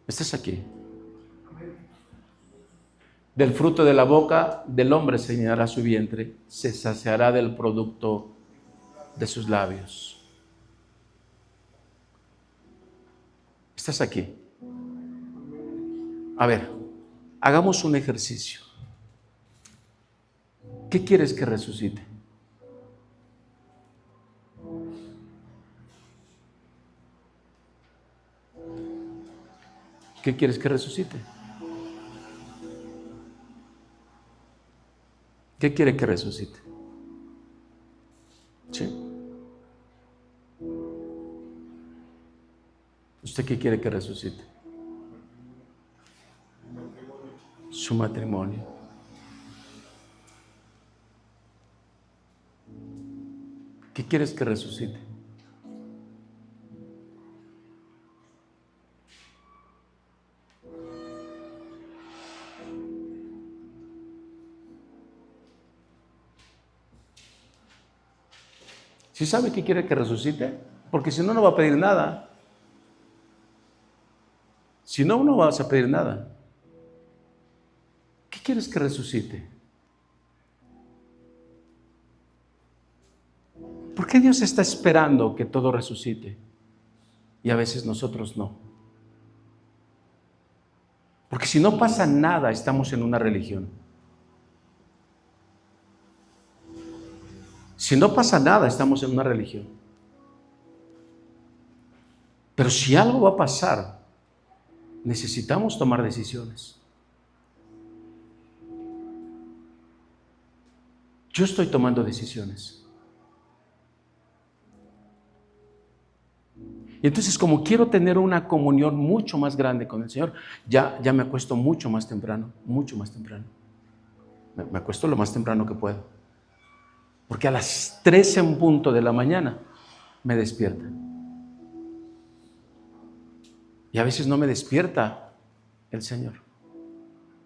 ¿Estás aquí? Del fruto de la boca del hombre se llenará su vientre, se saciará del producto de sus labios. ¿Estás aquí? A ver, hagamos un ejercicio. ¿Qué quieres que resucite? ¿Qué quieres que resucite? ¿Qué quiere que resucite? ¿Sí? ¿Usted qué quiere que resucite? Su matrimonio. ¿Qué quieres que resucite? ¿Sí sabe qué quiere que resucite? Porque si no, no va a pedir nada. Si no, no vas a pedir nada. ¿Qué quieres que resucite? ¿Por qué Dios está esperando que todo resucite? Y a veces nosotros no. Porque si no pasa nada, estamos en una religión. Si no pasa nada, estamos en una religión. Pero si algo va a pasar, necesitamos tomar decisiones. Yo estoy tomando decisiones. Y entonces, como quiero tener una comunión mucho más grande con el Señor, ya me acuesto mucho más temprano. Me acuesto lo más temprano que puedo. Porque a las 3 en punto de la mañana me despierta. Y a veces no me despierta el Señor.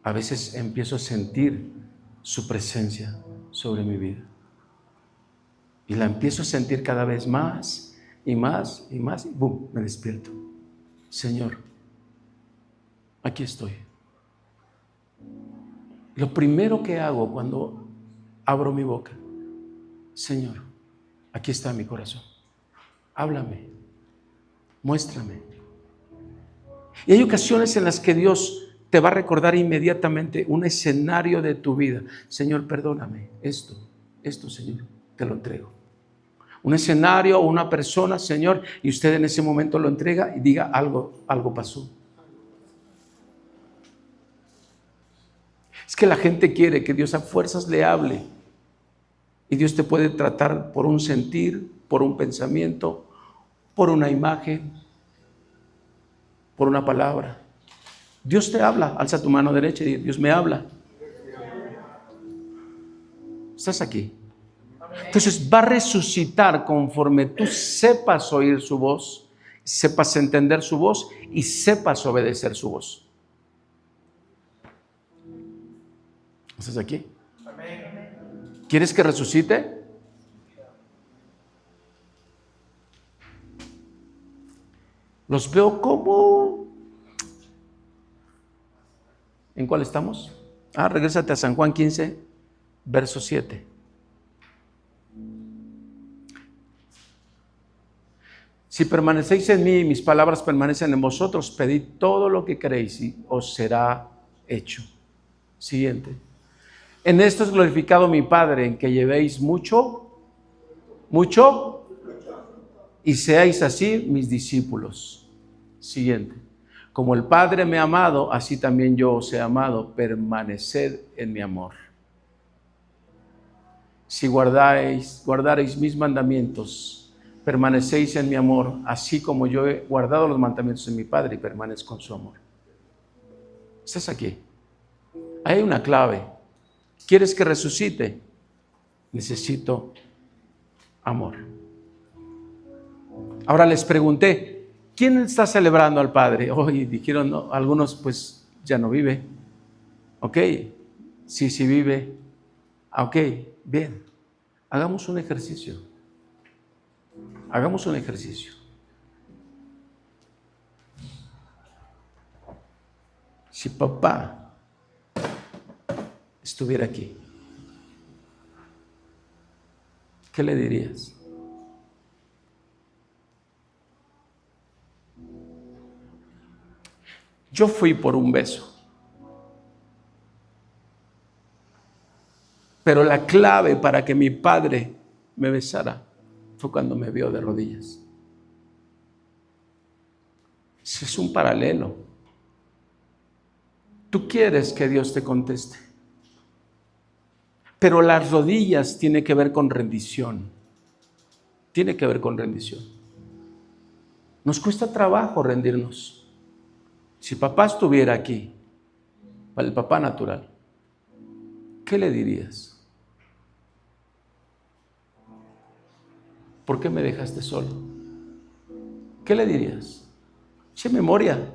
A veces empiezo a sentir su presencia sobre mi vida. Y la empiezo a sentir cada vez más y más y más. Y ¡bum! Me despierto. Señor, aquí estoy. Lo primero que hago cuando abro mi boca, Señor, aquí está mi corazón. Háblame, muéstrame. Y hay ocasiones en las que Dios te va a recordar inmediatamente un escenario de tu vida. Señor, perdóname, esto, Señor, te lo entrego. Un escenario o una persona, Señor, y usted en ese momento lo entrega y diga algo pasó. Es que la gente quiere que Dios a fuerzas le hable. Y Dios te puede tratar por un sentir, por un pensamiento, por una imagen, por una palabra. Dios te habla. Alza tu mano derecha y Dios me habla. ¿Estás aquí? Entonces va a resucitar conforme tú sepas oír su voz, sepas entender su voz y sepas obedecer su voz. ¿Estás aquí? ¿Quieres que resucite? Los veo como... ¿En cuál estamos? Regrésate a San Juan 15, verso 7. Si permanecéis en mí y mis palabras permanecen en vosotros, pedid todo lo que queréis y os será hecho. Siguiente. En esto es glorificado mi Padre, en que llevéis mucho y seáis así mis discípulos. Siguiente. Como el Padre me ha amado, así también yo os he amado. Permaneced en mi amor. Si guardaréis mis mandamientos, permanecéis en mi amor, así como yo he guardado los mandamientos de mi Padre y permanezco en su amor. Estás aquí. Hay una clave. ¿Quieres que resucite? Necesito amor. Ahora les pregunté, ¿quién está celebrando al Padre? Hoy dijeron, no, algunos pues ya no vive. Ok, sí vive. Ok, bien. Hagamos un ejercicio. Hagamos un ejercicio. Si papá estuviera aquí, ¿qué le dirías? Yo fui por un beso, pero la clave para que mi padre me besara fue cuando me vio de rodillas. Ese es un paralelo. Tú quieres que Dios te conteste, pero las rodillas tiene que ver con rendición. Tiene que ver con rendición. Nos cuesta trabajo rendirnos. Si papá estuviera aquí, para el papá natural, ¿qué le dirías? ¿Por qué me dejaste solo? ¿Qué le dirías? Che, memoria.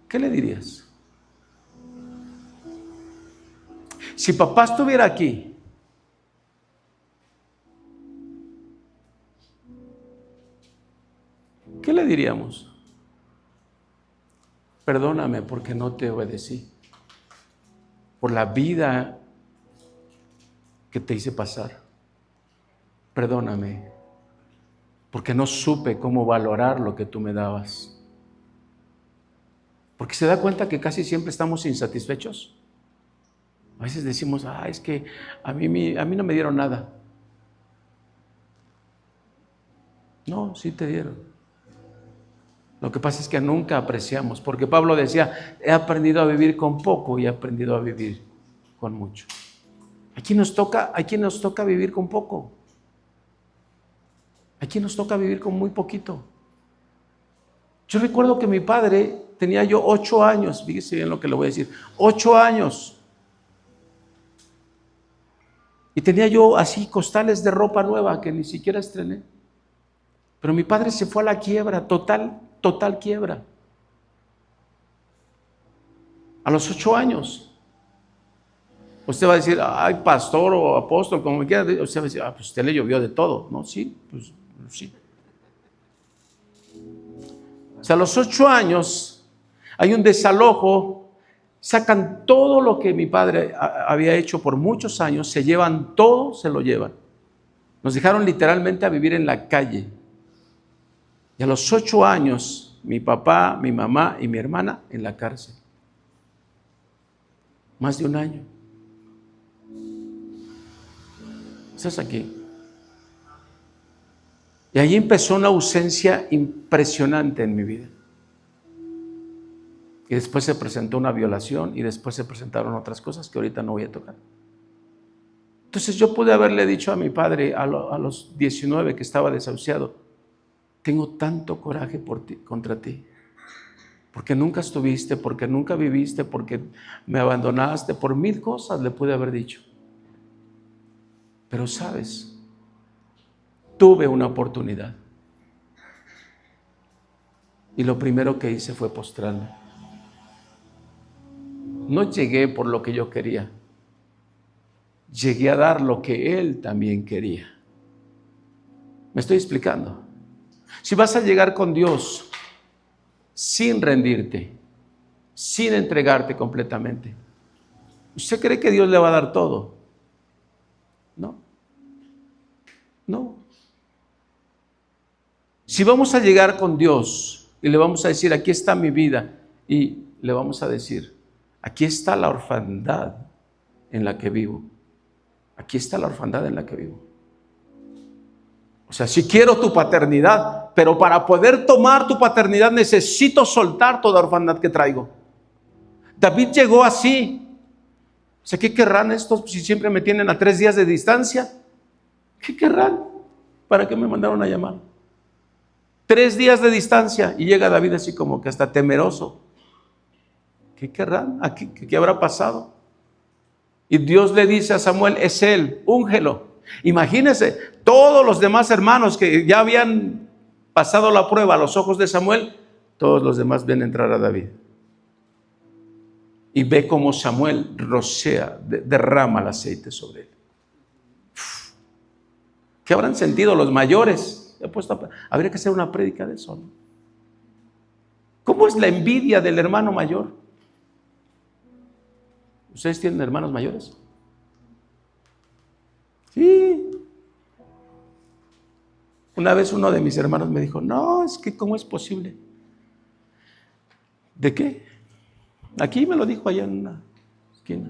¿Qué le dirías? Si papá estuviera aquí, ¿qué le diríamos? Perdóname porque no te obedecí, por la vida que te hice pasar. Perdóname porque no supe cómo valorar lo que tú me dabas. Porque se da cuenta que casi siempre estamos insatisfechos. A veces decimos, es que a mí no me dieron nada. No, sí te dieron. Lo que pasa es que nunca apreciamos, porque Pablo decía, he aprendido a vivir con poco y he aprendido a vivir con mucho. Aquí nos toca vivir con poco. Aquí nos toca vivir con muy poquito. Yo recuerdo que mi padre, tenía yo 8 años, fíjese bien lo que le voy a decir, 8 años. Y tenía yo así costales de ropa nueva que ni siquiera estrené. Pero mi padre se fue a la quiebra, total quiebra. A los 8 años. Usted va a decir, pastor o apóstol, como me quiera. Usted va a decir, pues usted le llovió de todo. No, sí, pues sí. O sea, a los 8 años hay un desalojo, sacan todo lo que mi padre había hecho por muchos años, se llevan todo, se lo llevan. Nos dejaron literalmente a vivir en la calle. Y a los 8 años, mi papá, mi mamá y mi hermana en la cárcel. Más de un año. ¿Estás aquí? Y ahí empezó una ausencia impresionante en mi vida. Y después se presentó una violación y después se presentaron otras cosas que ahorita no voy a tocar. Entonces yo pude haberle dicho a mi padre a los 19 que estaba desahuciado, tengo tanto coraje contra ti, porque nunca estuviste, porque nunca viviste, porque me abandonaste, por 1000 cosas le pude haber dicho. Pero sabes, tuve una oportunidad. Y lo primero que hice fue postrarme. No llegué por lo que yo quería. Llegué a dar lo que Él también quería. ¿Me estoy explicando? Si vas a llegar con Dios sin rendirte, sin entregarte completamente, ¿usted cree que Dios le va a dar todo? No. Si vamos a llegar con Dios y le vamos a decir, aquí está mi vida, y le vamos a decir, aquí está la orfandad en la que vivo. Aquí está la orfandad en la que vivo. O sea, si quiero tu paternidad, pero para poder tomar tu paternidad necesito soltar toda orfandad que traigo. David llegó así. O sea, ¿qué querrán estos si siempre me tienen a 3 días de distancia? ¿Qué querrán? ¿Para qué me mandaron a llamar? 3 días de distancia y llega David así como que hasta temeroso. ¿Qué querrán? ¿Qué habrá pasado? Y Dios le dice a Samuel, es él, úngelo. Imagínense, todos los demás hermanos que ya habían pasado la prueba a los ojos de Samuel, todos los demás ven entrar a David. Y ve cómo Samuel rocea, derrama el aceite sobre él. ¿Qué habrán sentido los mayores? Habría que hacer una prédica de eso, ¿no? ¿Cómo es la envidia del hermano mayor? ¿Ustedes tienen hermanos mayores? Sí. Una vez uno de mis hermanos me dijo, no, es que ¿cómo es posible? ¿De qué? Aquí me lo dijo allá en una esquina.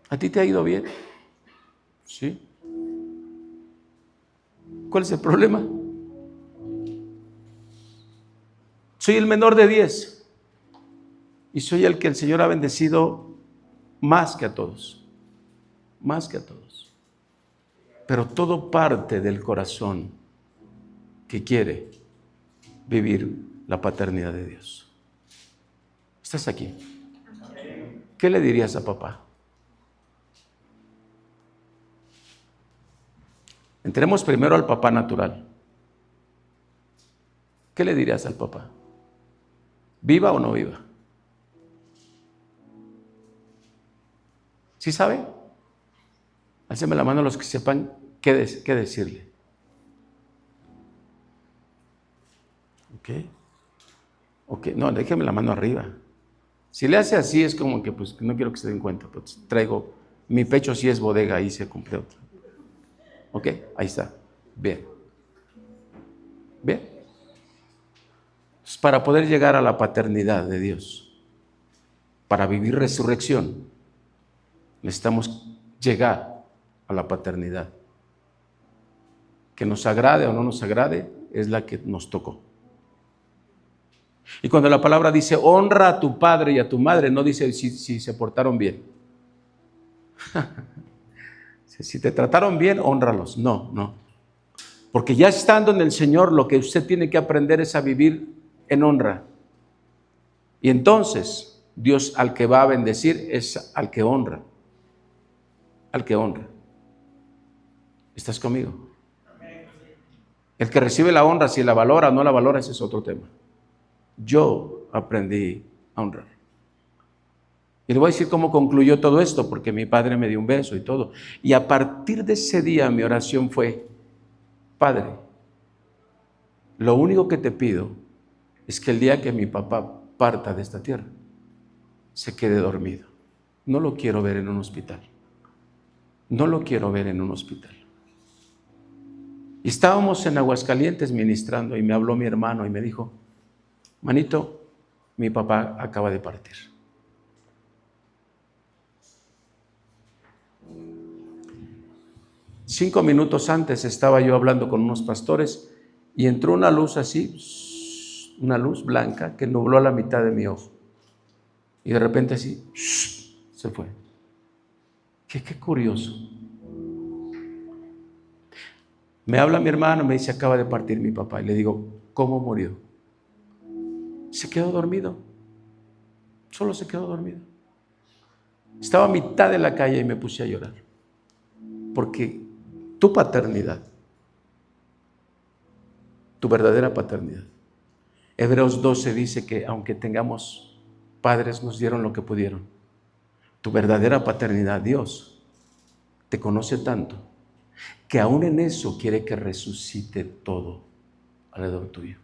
¿A ti te ha ido bien? Sí. ¿Cuál es el problema? Soy el menor de 10 y soy el que el Señor ha bendecido más que a todos, más que a todos. Pero todo parte del corazón que quiere vivir la paternidad de Dios. ¿Estás aquí? ¿Qué le dirías a papá? Entremos primero al papá natural. ¿Qué le dirías al papá? ¿Viva o no viva? ¿Sí sabe? Álceme la mano a los que sepan qué decirle. Ok, no, déjeme la mano arriba. Si le hace así es como que pues no quiero que se den cuenta, pues traigo, mi pecho sí es bodega, ahí se cumple otro. Ok, ahí está. Bien. Bien. Entonces, para poder llegar a la paternidad de Dios, para vivir resurrección, necesitamos llegar a la paternidad. Que nos agrade o no nos agrade, es la que nos tocó. Y cuando la palabra dice, honra a tu padre y a tu madre, no dice si se portaron bien. Si te trataron bien, hónralos. No. Porque ya estando en el Señor, lo que usted tiene que aprender es a vivir en honra. Y entonces, Dios al que va a bendecir es al que honra. Al que honra. ¿Estás conmigo? El que recibe la honra, si la valora o no la valora, ese es otro tema. Yo aprendí a honrar. Y le voy a decir cómo concluyó todo esto, porque mi padre me dio un beso y todo. Y a partir de ese día mi oración fue, Padre, lo único que te pido es que el día que mi papá parta de esta tierra, se quede dormido. No lo quiero ver en un hospital. No lo quiero ver en un hospital. Y estábamos en Aguascalientes ministrando y me habló mi hermano y me dijo, manito, mi papá acaba de partir. Cinco minutos antes estaba yo hablando con unos pastores y entró una luz así, una luz blanca que nubló la mitad de mi ojo. Y de repente así, se fue. Qué curioso. Me habla mi hermano, me dice, acaba de partir mi papá. Y le digo, ¿cómo murió? Se quedó dormido. Solo se quedó dormido. Estaba a mitad de la calle y me puse a llorar. Porque tu paternidad, tu verdadera paternidad. Hebreos 12 dice que aunque tengamos padres, nos dieron lo que pudieron. Tu verdadera paternidad, Dios, te conoce tanto que aún en eso quiere que resucite todo alrededor tuyo.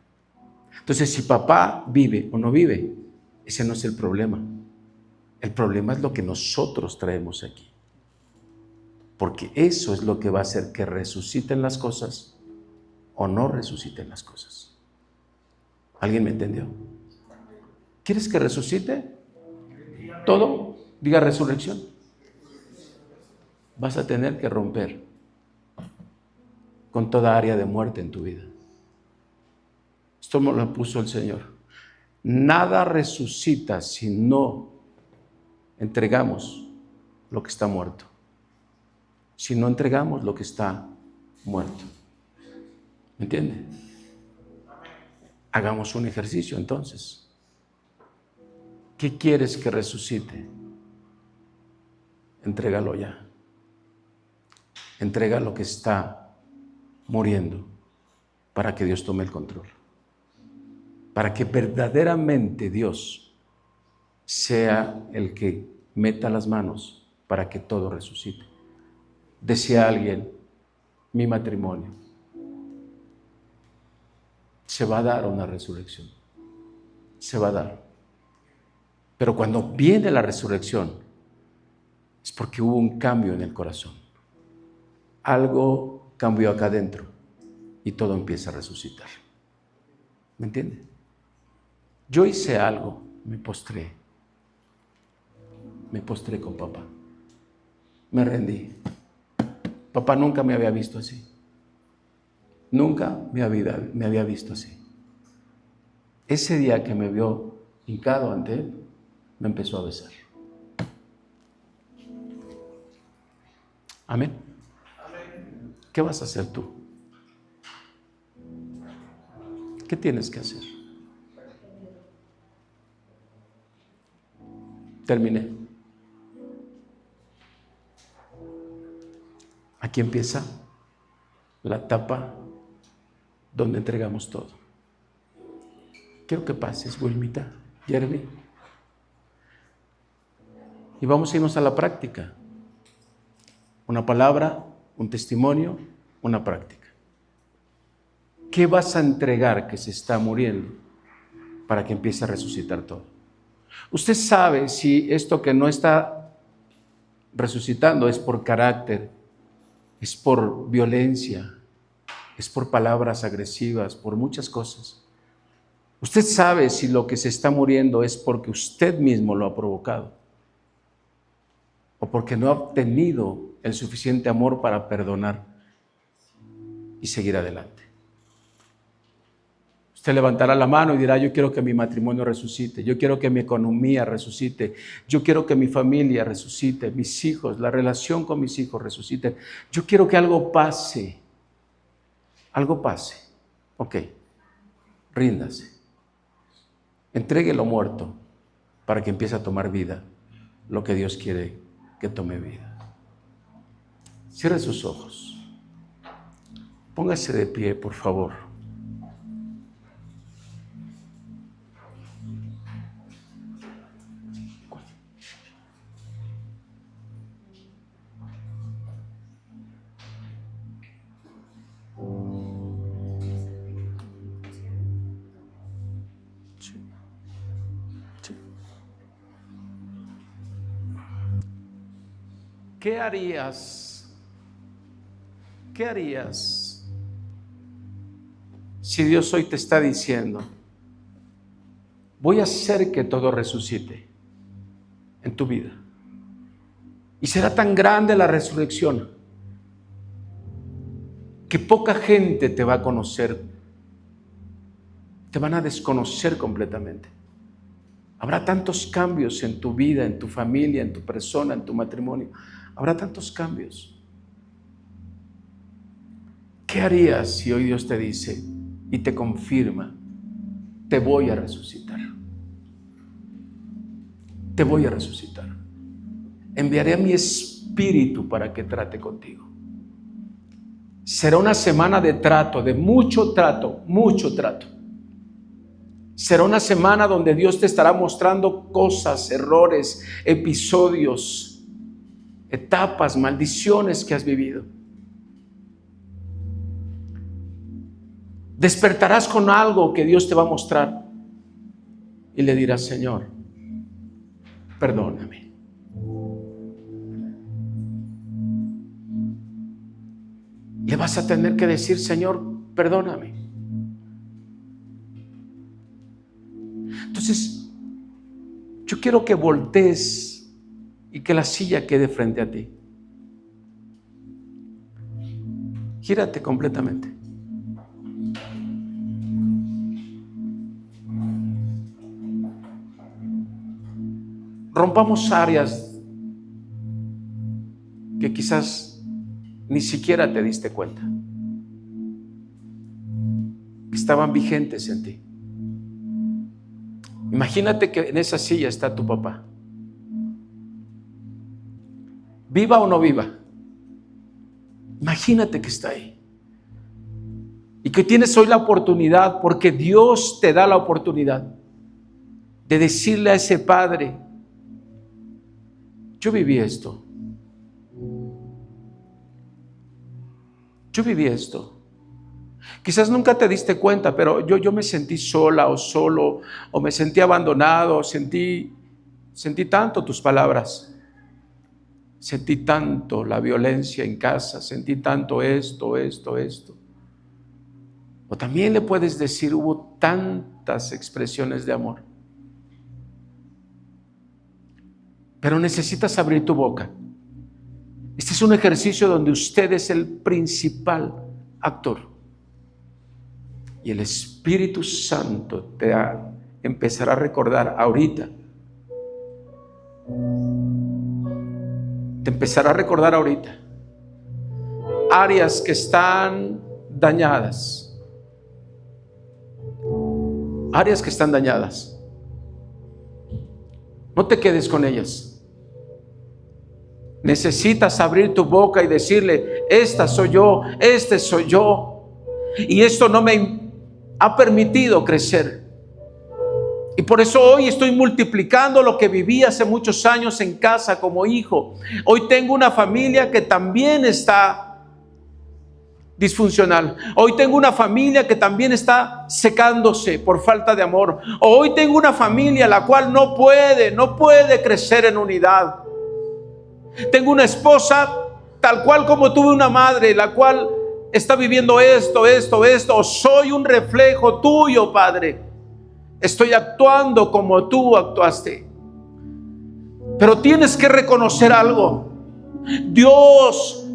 Entonces, si papá vive o no vive, ese no es el problema. El problema es lo que nosotros traemos aquí. Porque eso es lo que va a hacer que resuciten las cosas o no resuciten las cosas. ¿Alguien me entendió? ¿Quieres que resucite todo? Diga resurrección. Vas a tener que romper con toda área de muerte en tu vida. Esto me lo puso el Señor. Nada resucita si no entregamos lo que está muerto. Si no entregamos lo que está muerto. ¿Me entiende? Hagamos un ejercicio entonces. ¿Qué quieres que resucite? Entrégalo ya. Entrega lo que está muriendo para que Dios tome el control. Para que verdaderamente Dios sea el que meta las manos para que todo resucite. Decía alguien, mi matrimonio se va a dar una resurrección. Se va a dar. Pero cuando viene la resurrección, es porque hubo un cambio en el corazón. Algo cambió acá adentro y todo empieza a resucitar. ¿Me entiende? Yo hice algo, me postré con papá. Me rendí. Papá nunca me había visto así. Nunca me había visto así. Ese día que me vio hincado ante él, me empezó a besar. Amén. ¿Qué vas a hacer tú? ¿Qué tienes que hacer? Terminé. Aquí empieza la etapa donde entregamos todo. Quiero que pases, Wilmita, Jeremy. Y vamos a irnos a la práctica. Una palabra, un testimonio, una práctica. ¿Qué vas a entregar que se está muriendo para que empiece a resucitar todo? Usted sabe si esto que no está resucitando es por carácter, es por violencia, es por palabras agresivas, por muchas cosas. Usted sabe si lo que se está muriendo es porque usted mismo lo ha provocado o porque no ha obtenido el suficiente amor para perdonar y seguir adelante. Usted levantará la mano y dirá, yo quiero que mi matrimonio resucite, yo quiero que mi economía resucite, yo quiero que mi familia resucite, mis hijos, la relación con mis hijos resuciten. Yo quiero que algo pase. Algo pase. Ok, ríndase. Entregue lo muerto para que empiece a tomar vida lo que Dios quiere que tome vida. Cierre sus ojos. Póngase de pie, por favor. ¿Qué harías? ¿Qué harías si Dios hoy te está diciendo, voy a hacer que todo resucite en tu vida? Y será tan grande la resurrección que poca gente te va a conocer, te van a desconocer completamente. Habrá tantos cambios en tu vida, en tu familia, en tu persona, en tu matrimonio. Habrá tantos cambios. ¿Qué harías si hoy Dios te dice y te confirma, te voy a resucitar? Te voy a resucitar. Enviaré a mi espíritu para que trate contigo. Será una semana de trato, de mucho trato, mucho trato. Será una semana donde Dios te estará mostrando cosas, errores, episodios, etapas, maldiciones que has vivido. Despertarás con algo que Dios te va a mostrar y le dirás, Señor, perdóname. Le vas a tener que decir, Señor, perdóname. Entonces, yo quiero que voltees y que la silla quede frente a ti. Gírate completamente. Rompamos áreas que quizás ni siquiera te diste cuenta, que estaban vigentes en ti. Imagínate que en esa silla está tu papá. Viva o no viva. Imagínate que está ahí. Y que tienes hoy la oportunidad, porque Dios te da la oportunidad de decirle a ese padre: yo viví esto. Yo viví esto. Quizás nunca te diste cuenta, pero yo me sentí sola o solo, o me sentí abandonado, sentí tanto tus palabras. Sentí tanto la violencia en casa, sentí tanto esto. O también le puedes decir: hubo tantas expresiones de amor. Pero necesitas abrir tu boca. Este es un ejercicio donde usted es el principal actor. Y el Espíritu Santo te empezará a recordar ahorita. Te empezará a recordar ahorita áreas que están dañadas. Áreas que están dañadas. No te quedes con ellas. Necesitas abrir tu boca y decirle: esta soy yo, este soy yo. Y esto no me ha permitido crecer. Y por eso hoy estoy multiplicando lo que viví hace muchos años en casa como hijo. Hoy tengo una familia que también está disfuncional. Hoy tengo una familia que también está secándose por falta de amor. Hoy tengo una familia la cual no puede crecer en unidad. Tengo una esposa tal cual como tuve una madre, la cual está viviendo esto. Soy un reflejo tuyo, Padre. Estoy actuando como tú actuaste. Pero tienes que reconocer algo. Dios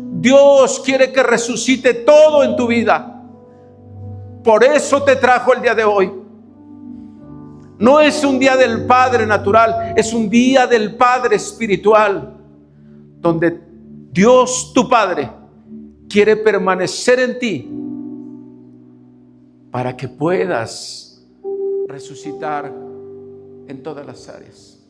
quiere que resucite todo en tu vida. Por eso te trajo el día de hoy. No es un día del Padre natural, es un día del Padre espiritual, donde Dios, tu Padre, quiere permanecer en ti para que puedas resucitar en todas las áreas.